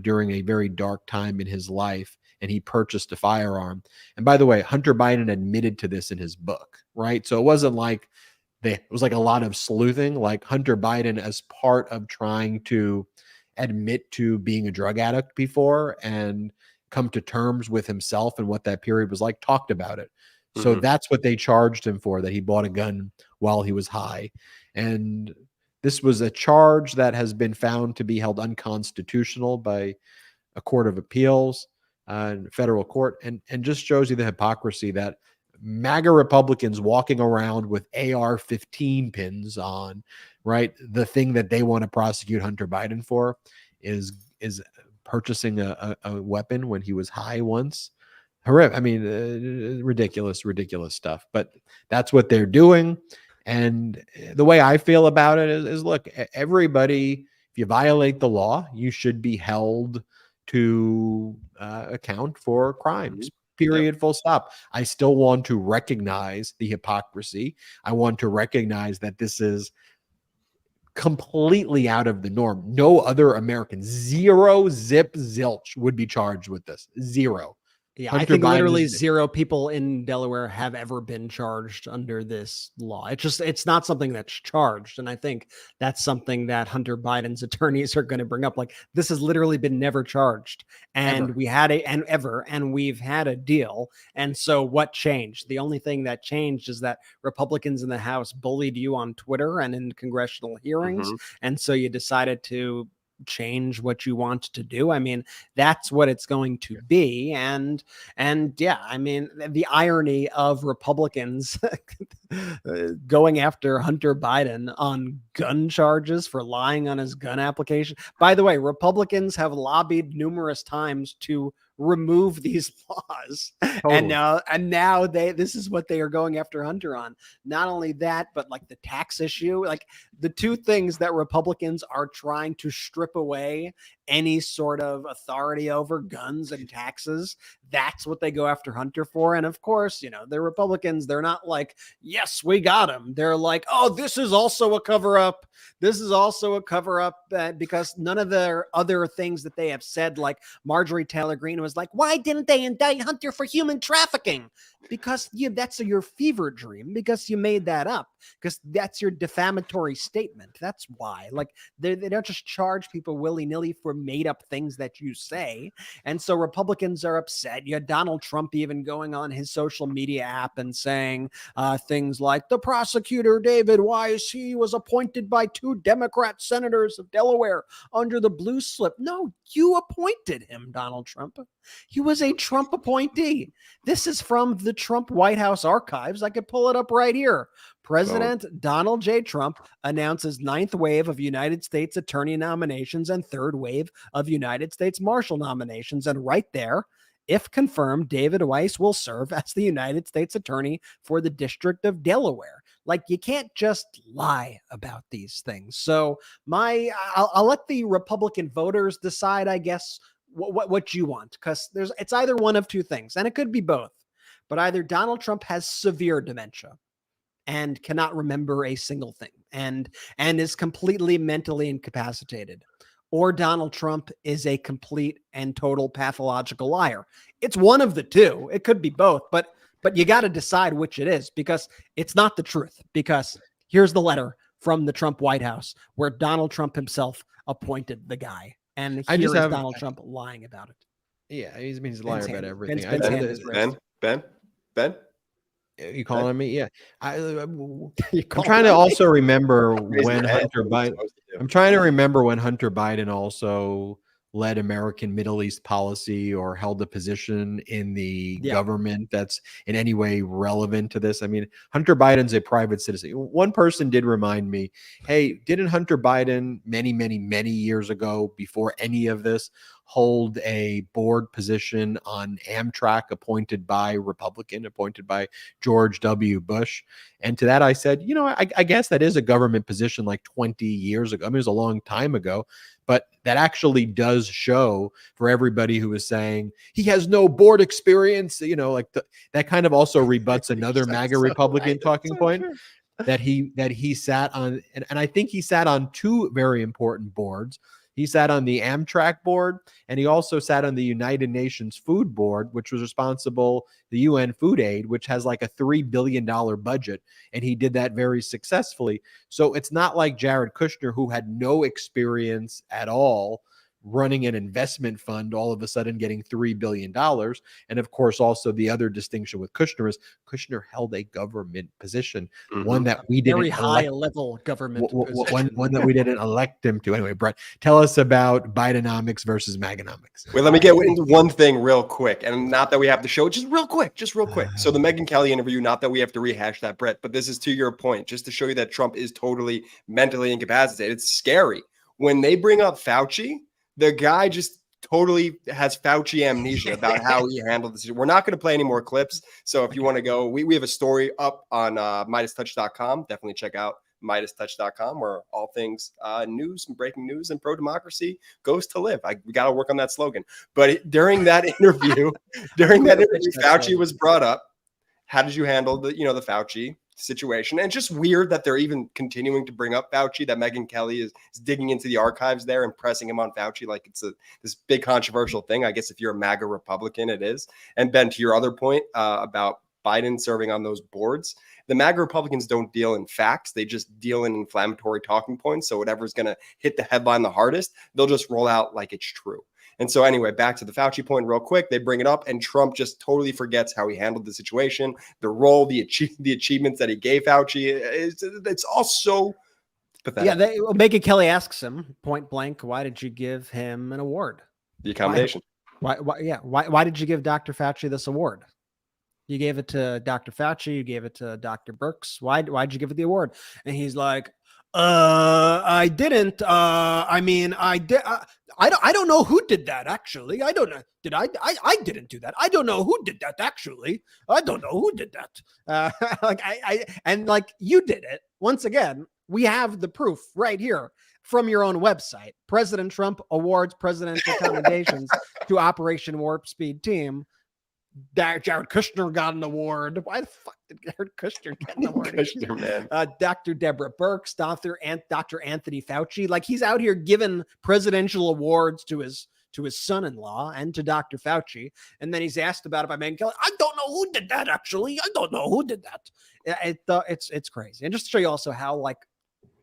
during a very dark time in his life, and he purchased a firearm. And by the way, Hunter Biden admitted to this in his book, right? So it wasn't like it was like a lot of sleuthing. Like Hunter Biden, as part of trying to admit to being a drug addict before and come to terms with himself and what that period was like, talked about it. So that's what they charged him for, that he bought a gun while he was high. And this was a charge that has been found to be held unconstitutional by a court of appeals, federal court, and just shows you the hypocrisy that MAGA Republicans walking around with AR-15 pins on, right? The thing that they want to prosecute Hunter Biden for is purchasing a weapon when he was high once. Horrific. I mean, ridiculous stuff. But that's what they're doing. And the way I feel about it is look, everybody, if you violate the law, you should be held to account for crimes. Period. Full stop. I still want to recognize the hypocrisy. I want to recognize that this is completely out of the norm. No other American, zero, zip, zilch would be charged with this. Zero. Yeah, I think literally zero people in Delaware have ever been charged under this law. It's not something that's charged. And I think that's something that Hunter Biden's attorneys are going to bring up. Like, this has literally been never charged. And we've had a deal. And so what changed? The only thing that changed is that Republicans in the House bullied you on Twitter and in congressional hearings. And so you decided to change what you want to do. I mean, that's what it's going to be. And yeah, I mean, the irony of Republicans going after Hunter Biden on gun charges for lying on his gun application. By the way, Republicans have lobbied numerous times to remove these laws. Totally. And now this is what they are going after Hunter on. Not only that, but like the tax issue, like the two things that Republicans are trying to strip away any sort of authority over, guns and taxes. That's what they go after Hunter for. And of course, the Republicans, they're not like, yes, we got him. They're like, oh, this is also a cover up. This is also a cover up because none of their other things that they have said, like Marjorie Taylor Greene was like, why didn't they indict Hunter for human trafficking? Because that's your fever dream, because you made that up, because that's your defamatory statement. That's why. Like, they don't just charge people willy-nilly for made up things that you say. And so Republicans are upset. You had Donald Trump even going on his social media app and saying things like, the prosecutor David Weiss, he was appointed by 2 Democrat senators of Delaware under the blue slip. No, you appointed him, Donald Trump. He was a Trump appointee. This is from the Trump White House archives. I could pull it up right here. President Donald J. Trump announces 9th wave of United States attorney nominations and 3rd wave of United States Marshal nominations. And right there, if confirmed, David Weiss will serve as the United States attorney for the District of Delaware. Like, you can't just lie about these things. So I'll let the Republican voters decide, I guess, what you want, because it's either one of two things, and it could be both. But either Donald Trump has severe dementia and cannot remember a single thing and is completely mentally incapacitated, or Donald Trump is a complete and total pathological liar. It's one of the two. It could be both, but you got to decide which it is, because it's not the truth. Because here's the letter from the Trump White House where Donald Trump himself appointed the guy. And here is Donald Trump lying about it. Yeah, he's a liar about everything. Ben? You calling me? Yeah. I'm trying to also remember when Hunter Biden. I'm trying to remember when Hunter Biden also led American Middle East policy or held a position in the government that's in any way relevant to this. I mean, Hunter Biden's a private citizen. One person did remind me, hey, didn't Hunter Biden many, many, many years ago, before any of this, hold a board position on Amtrak appointed by George W. Bush? And to that I said, I guess that is a government position like 20 years ago. I mean, it was a long time ago, but that actually does show for everybody who is saying he has no board experience, that kind of also rebuts another MAGA Republican talking point. That he sat on, and I think he sat on 2 very important boards. He sat on the Amtrak board, and he also sat on the United Nations Food Board, which was responsible, the UN Food Aid, which has like a $3 billion budget, and he did that very successfully. So it's not like Jared Kushner, who had no experience at all running an investment fund, all of a sudden getting $3 billion. And of course, also the other distinction with Kushner is Kushner held a government position, one that we didn't very high level government position. one that we didn't elect him to. Anyway, Brett, tell us about Bidenomics versus MAGAnomics. Wait, let me get into one thing real quick. And not that we have to show, just real quick. So the Megyn Kelly interview, not that we have to rehash that, Brett, but this is to your point, just to show you that Trump is totally mentally incapacitated. It's scary. When they bring up Fauci, the guy just totally has Fauci amnesia about how he handled this. We're not going to play any more clips. So if you want to go, we have a story up on MeidasTouch.com. Definitely check out MeidasTouch.com, where all things news and breaking news and pro-democracy goes to live. We got to work on that slogan. But during that interview, Fauci was brought up. How did you handle the Fauci situation? And it's just weird that they're even continuing to bring up Fauci, that Megyn Kelly is digging into the archives there and pressing him on Fauci like it's this big controversial thing. I guess if you're a MAGA Republican, it is. And Ben, to your other point about Biden serving on those boards, the MAGA Republicans don't deal in facts. They just deal in inflammatory talking points. So whatever's going to hit the headline the hardest, they'll just roll out like it's true. And so anyway, back to the Fauci point real quick. They bring it up and Trump just totally forgets how he handled the situation, the role, the achievements that he gave Fauci. It's all so pathetic. Yeah, Megyn Kelly asks him point blank, why did you give him an award? The accommodation. Why did you give Dr. Fauci this award? You gave it to Dr. Fauci. You gave it to Dr. Birx. Why'd you give it the award? And he's like, I didn't. I mean, I did. I don't know who did that, actually. I don't know. Did I didn't do that. I don't know who did that, actually. I don't know who did that. You did it. Once again, we have the proof right here from your own website. President Trump awards presidential commendations to Operation Warp Speed team. Jared Kushner got an award. Why the fuck did Jared Kushner get an award? Kushner, man. Dr. Deborah Birx, Dr. Anthony Fauci. Like, he's out here giving presidential awards to his son-in-law and to Dr. Fauci. And then he's asked about it by Megyn Kelly. I don't know who did that, actually. I don't know who did that. It's crazy. And just to show you also how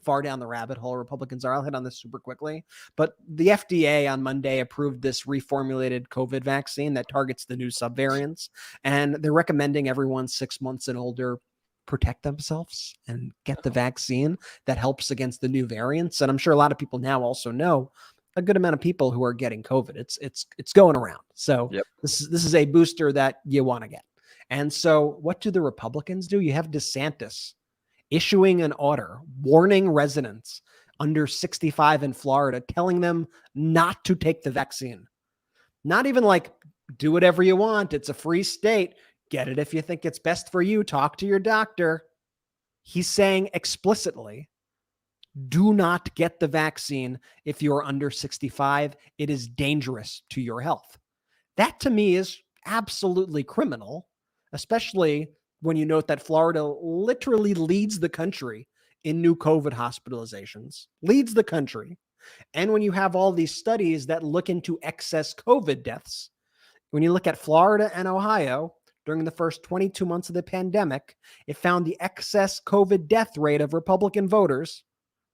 far down the rabbit hole Republicans are. I'll hit on this super quickly, but the FDA on Monday approved this reformulated COVID vaccine that targets the new subvariants, and they're recommending everyone 6 months and older protect themselves and get the vaccine that helps against the new variants. And I'm sure a lot of people now also know a good amount of people who are getting COVID. It's going around. So this is a booster that you want to get. And so what do the Republicans do? You have DeSantis issuing an order warning residents under 65 in Florida, telling them not to take the vaccine. Not even do whatever you want. It's a free state. Get it if you think it's best for you. Talk to your doctor. He's saying explicitly, do not get the vaccine if you're under 65. It is dangerous to your health. That to me is absolutely criminal, especially when you note that Florida literally leads the country in new COVID hospitalizations, leads the country. And when you have all these studies that look into excess COVID deaths, when you look at Florida and Ohio during the first 22 months of the pandemic, it found the excess COVID death rate of Republican voters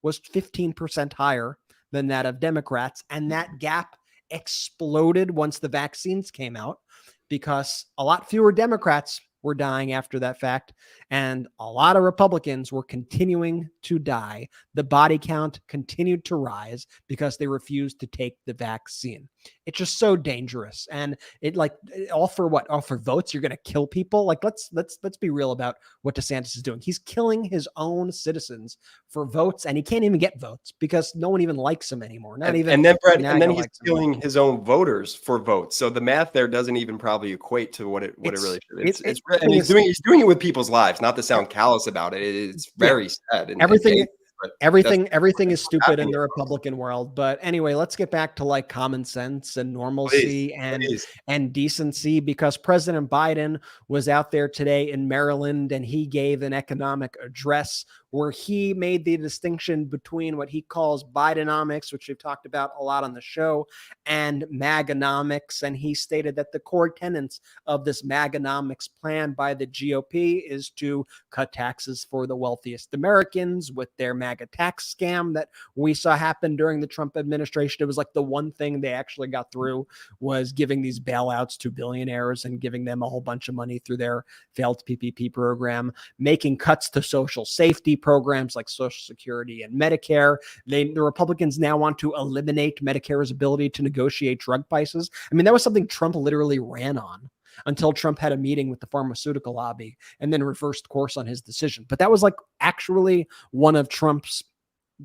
was 15% higher than that of Democrats. And that gap exploded once the vaccines came out because a lot fewer Democrats were dying after that fact, and a lot of Republicans were continuing to die. The body count continued to rise because they refused to take the vaccine. It's just so dangerous, and all for what? All for votes? You're going to kill people? Let's be real about what DeSantis is doing. He's killing his own citizens for votes, and he can't even get votes because no one even likes him anymore. And then he's killing his own voters for votes. So the math there doesn't even probably equate to what it really should. And he's doing it with people's lives. Not to sound callous about it. It's very sad. Everything is stupid in the Republican world. But anyway, let's get back to common sense and normalcy and decency, because President Biden was out there today in Maryland and he gave an economic address where he made the distinction between what he calls Bidenomics, which we've talked about a lot on the show, and MAGAnomics. And he stated that the core tenets of this MAGAnomics plan by the GOP is to cut taxes for the wealthiest Americans with their MAGA tax scam that we saw happen during the Trump administration. It was like the one thing they actually got through was giving these bailouts to billionaires and giving them a whole bunch of money through their failed PPP program, making cuts to social safety programs like Social Security and Medicare. The Republicans now want to eliminate Medicare's ability to negotiate drug prices. I mean, that was something Trump literally ran on until Trump had a meeting with the pharmaceutical lobby and then reversed course on his decision. But that was like actually one of Trump's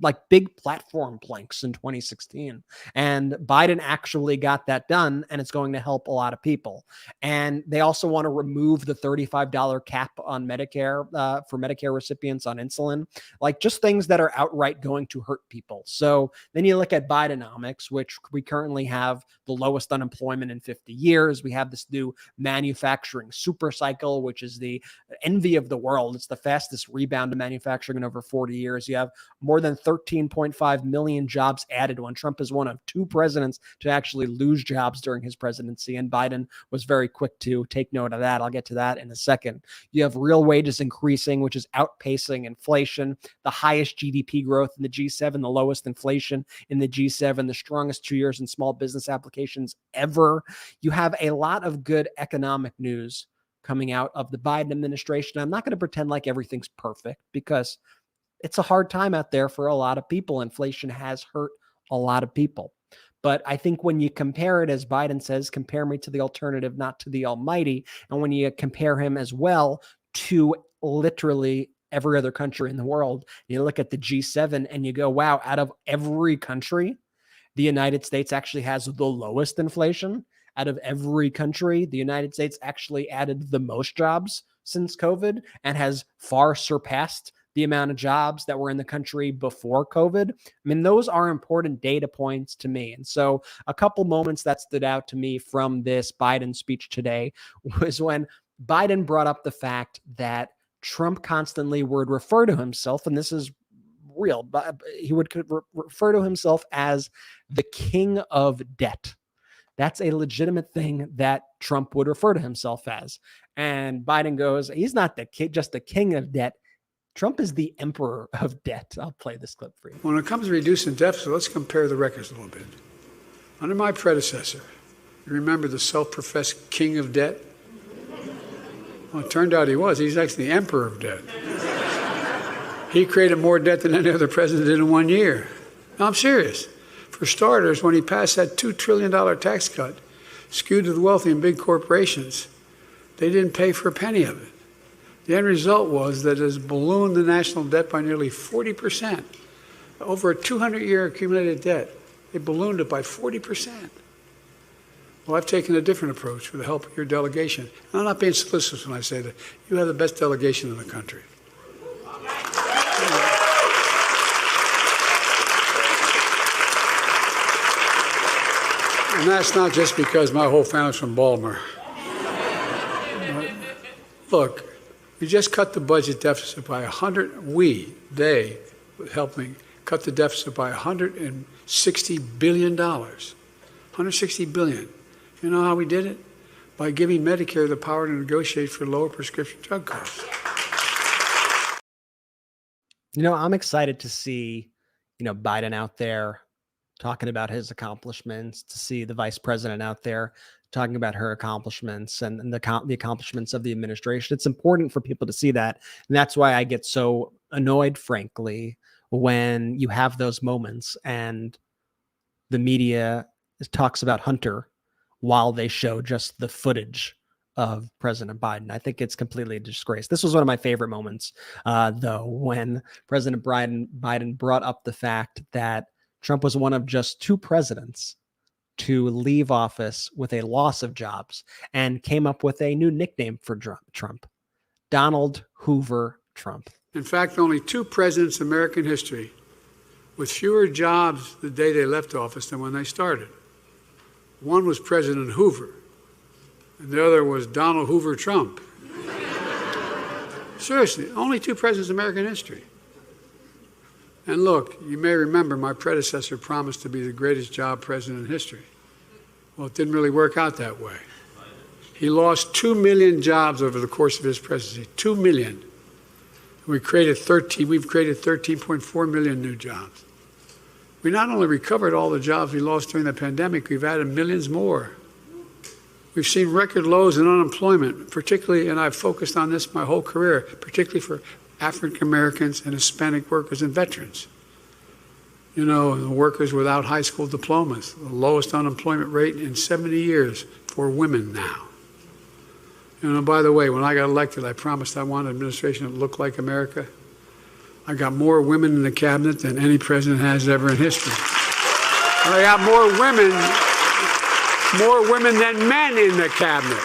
like big platform planks in 2016. And Biden actually got that done, and it's going to help a lot of people. And they also want to remove the $35 cap on Medicare for Medicare recipients on insulin, like just things that are outright going to hurt people. So then you look at Bidenomics, which we currently have the lowest unemployment in 50 years. We have this new manufacturing super cycle, which is the envy of the world. It's the fastest rebound to manufacturing in over 40 years. You have more than 13.5 million jobs added when Trump is one of two presidents to actually lose jobs during his presidency. And Biden was very quick to take note of that. I'll get to that in a second. You have real wages increasing, which is outpacing inflation, the highest GDP growth in the G7, the lowest inflation in the G7, the strongest 2 years in small business applications ever. You have a lot of good economic news coming out of the Biden administration. I'm not going to pretend like everything's perfect because it's a hard time out there for a lot of people. Inflation has hurt a lot of people. But I think when you compare it, as Biden says, compare me to the alternative, not to the almighty. And when you compare him as well to literally every other country in the world, you look at the G7 and you go, wow, out of every country, the United States actually has the lowest inflation. Out of every country, the United States actually added the most jobs since COVID and has far surpassed the amount of jobs that were in the country before COVID. I mean, those are important data points to me. And so a couple moments that stood out to me from this Biden speech today was when Biden brought up the fact that Trump constantly would refer to himself, and this is real, but he would refer to himself as the king of debt. That's a legitimate thing that Trump would refer to himself as. And Biden goes, he's not just the king of debt. Trump is the emperor of debt. I'll play this clip for you. When it comes to reducing deficit, let's compare the records a little bit. Under my predecessor, you remember the self-professed king of debt? Well, it turned out he was. He's actually the emperor of debt. He created more debt than any other president did in 1 year. No, I'm serious. For starters, when he passed that $2 trillion tax cut, skewed to the wealthy and big corporations, they didn't pay for a penny of it. The end result was that it has ballooned the national debt by nearly 40%. Over a 200-year accumulated debt, it ballooned it by 40%. Well, I've taken a different approach with the help of your delegation. And I'm not being solicitous when I say that. You have the best delegation in the country. And that's not just because my whole family's from Baltimore. Look, we just cut the budget deficit by they helped me cut the deficit by $160 billion. $160 billion. You know how we did it? By giving Medicare the power to negotiate for lower prescription drug costs. You know, I'm excited to see, Biden out there talking about his accomplishments, to see the vice president out there talking about her accomplishments and the accomplishments of the administration. It's important for people to see that. And that's why I get so annoyed, frankly, when you have those moments and the media talks about Hunter while they show just the footage of President Biden. I think it's completely a disgrace. This was one of my favorite moments, though, when President Biden brought up the fact that Trump was one of just two presidents to leave office with a loss of jobs and came up with a new nickname for Trump, Donald Hoover Trump. In fact, only two presidents in American history with fewer jobs the day they left office than when they started. One was President Hoover, and the other was Donald Hoover Trump. Seriously, only two presidents in American history. And look, you may remember my predecessor promised to be the greatest job president in history. Well, it didn't really work out that way. He lost 2 million jobs over the course of his presidency. 2 million. We've created 13.4 million new jobs. We not only recovered all the jobs we lost during the pandemic, we've added millions more. We've seen record lows in unemployment, particularly, and I've focused on this my whole career, particularly for African Americans and Hispanic workers and veterans. You know, the workers without high school diplomas, the lowest unemployment rate in 70 years for women now. You know, by the way, when I got elected, I promised I wanted an administration that looked like America. I got more women in the cabinet than any president has ever in history. And I got more women than men in the cabinet.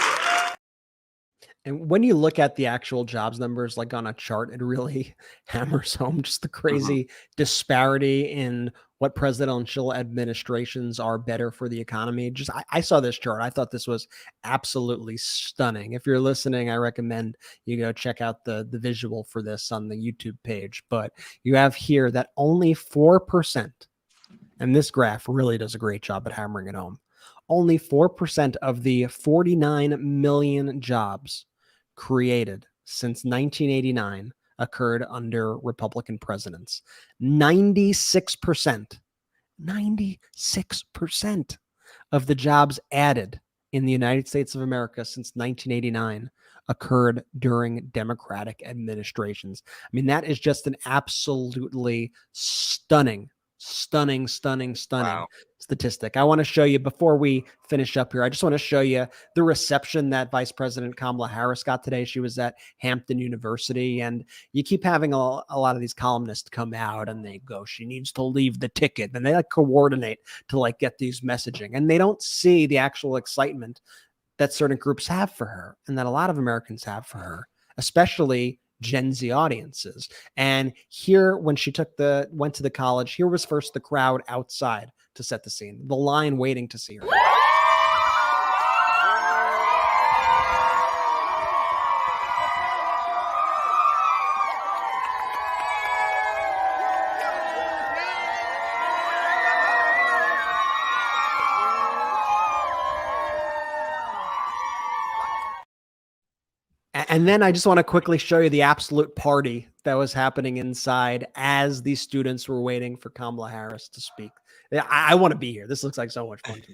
And when you look at the actual jobs numbers, like on a chart, it really hammers home just the crazy disparity in what presidential administrations are better for the economy. Just, I saw this chart. I thought this was absolutely stunning. If you're listening, I recommend you go check out the visual for this on the YouTube page. But you have here that only 4%, and this graph really does a great job at hammering it home. Only 4% of the 49 million jobs created since 1989 occurred under Republican presidents. 96% of the jobs added in the United States of America since 1989 occurred during Democratic administrations. I mean, that is just an absolutely stunning wow. Statistic. I want to show you before we finish up here. I just want to show you the reception that Vice President Kamala Harris got today. She was at Hampton University, and you keep having a lot of these columnists come out and they go, she needs to leave the ticket, and they like coordinate to like get these messaging, and they don't see the actual excitement that certain groups have for her and that a lot of Americans have for her, especially Gen Z audiences. And here, when she went to the college, here was first the crowd outside to set the scene, the line waiting to see her. And then I just want to quickly show you the absolute party that was happening inside as these students were waiting for Kamala Harris to speak. I want to be here. This looks like so much fun to me.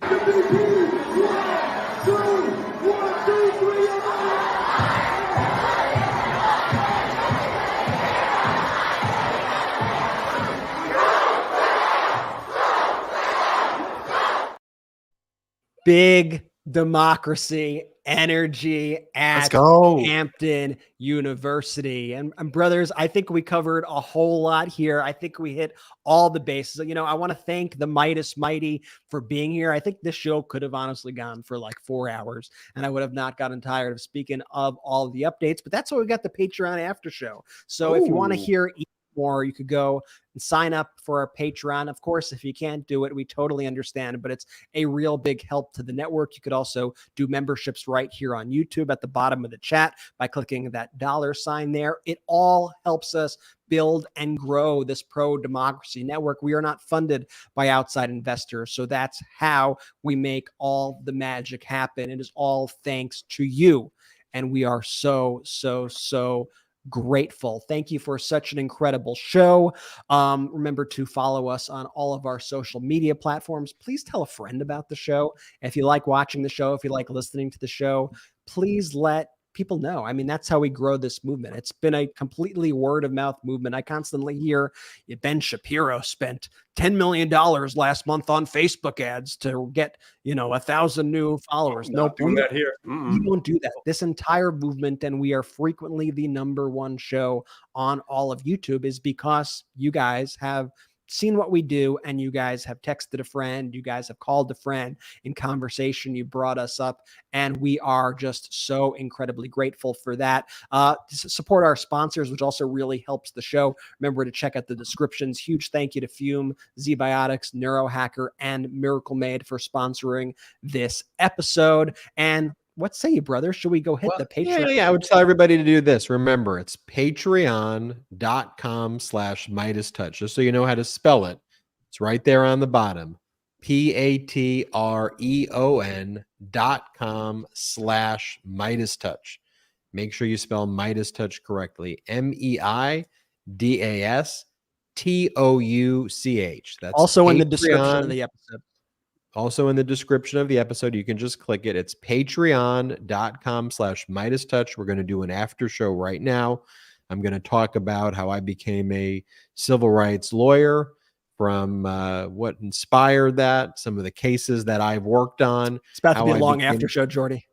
Big democracy energy at Hampton University. And brothers, I think we covered a whole lot here. I think we hit all the bases. You know, I want to thank the Meidas Mighty for being here. I think this show could have honestly gone for like 4 hours, and I would have not gotten tired of speaking of all of the updates, but that's why we got the Patreon after show. So if you want to hear more, you could go and sign up for our Patreon. Of course, if you can't do it, we totally understand, but it's a real big help to the network. You could also do memberships right here on YouTube at the bottom of the chat by clicking that $sign there. It all helps us build and grow this pro-democracy network. We are not funded by outside investors, so that's how we make all the magic happen. It is all thanks to you, and we are so grateful. Thank you for such an incredible show. Remember to follow us on all of our social media platforms. Please tell a friend about the show. If you like watching the show, if you like listening to the show, please let people know. I mean, that's how we grow this movement. It's been a completely word of mouth movement. I constantly hear Ben Shapiro spent $10 million last month on Facebook ads to get, 1,000 new followers. Nope. Doing that here. We won't do that. This entire movement, and we are frequently the #1 show on all of YouTube, is because you guys have seen what we do, and you guys have texted a friend, you guys have called a friend in conversation, you brought us up, and we are just so incredibly grateful for that. Support our sponsors, which also really helps the show. Remember to check out the descriptions. Huge thank you to Fume, ZBiotics, Neurohacker, and Miracle Made for sponsoring this episode. And what say you, brother? Should we go hit the Patreon? Yeah, I would tell everybody to do this. Remember, it's patreon.com/MeidasTouch. Just so you know how to spell it. It's right there on the bottom. patreon.com/MeidasTouch. Make sure you spell MeidasTouch correctly. MEIDASTOUCH. That's also in the description of the episode. Also in the description of the episode, you can just click it. It's patreon.com/MeidasTouch. We're going to do an after show right now. I'm going to talk about how I became a civil rights lawyer, from what inspired that, some of the cases that I've worked on. It's about to be a long after show, Jordy.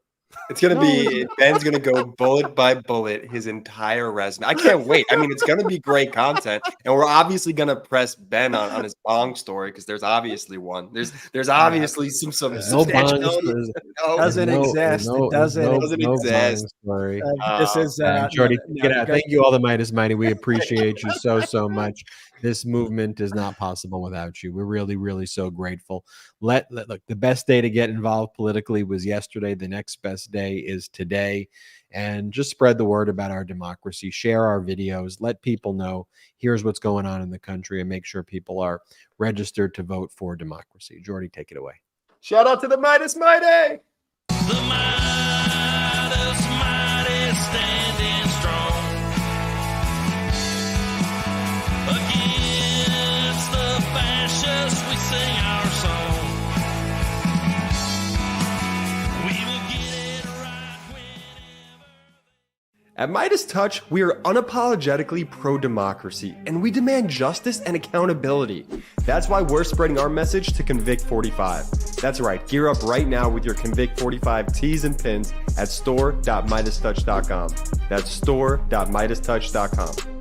It's going to be, Ben's going to go bullet by bullet his entire resume. I can't wait. I mean, it's going to be great content. And we're obviously going to press Ben on his bong story, because there's obviously one. There's obviously some substantial. Doesn't exist. It doesn't exist. This is Jordy. Get out. Thank you, all the Meidas Mighty. We appreciate you so much. This movement is not possible without you. We're really, really so grateful. Look, the best day to get involved politically was yesterday. The next best day is today. And just spread the word about our democracy. Share our videos. Let people know here's what's going on in the country, and make sure people are registered to vote for democracy. Jordy, take it away. Shout out to the Meidas Mighty. The Meidas Mighty standing strong against the fascists. We sing our song. We will get it right whenever. At MeidasTouch, we are unapologetically pro-democracy, and we demand justice and accountability. That's why we're spreading our message to Convict 45. That's right, gear up right now with your Convict 45 tees and pins at store.MeidasTouch.com. That's store.MeidasTouch.com.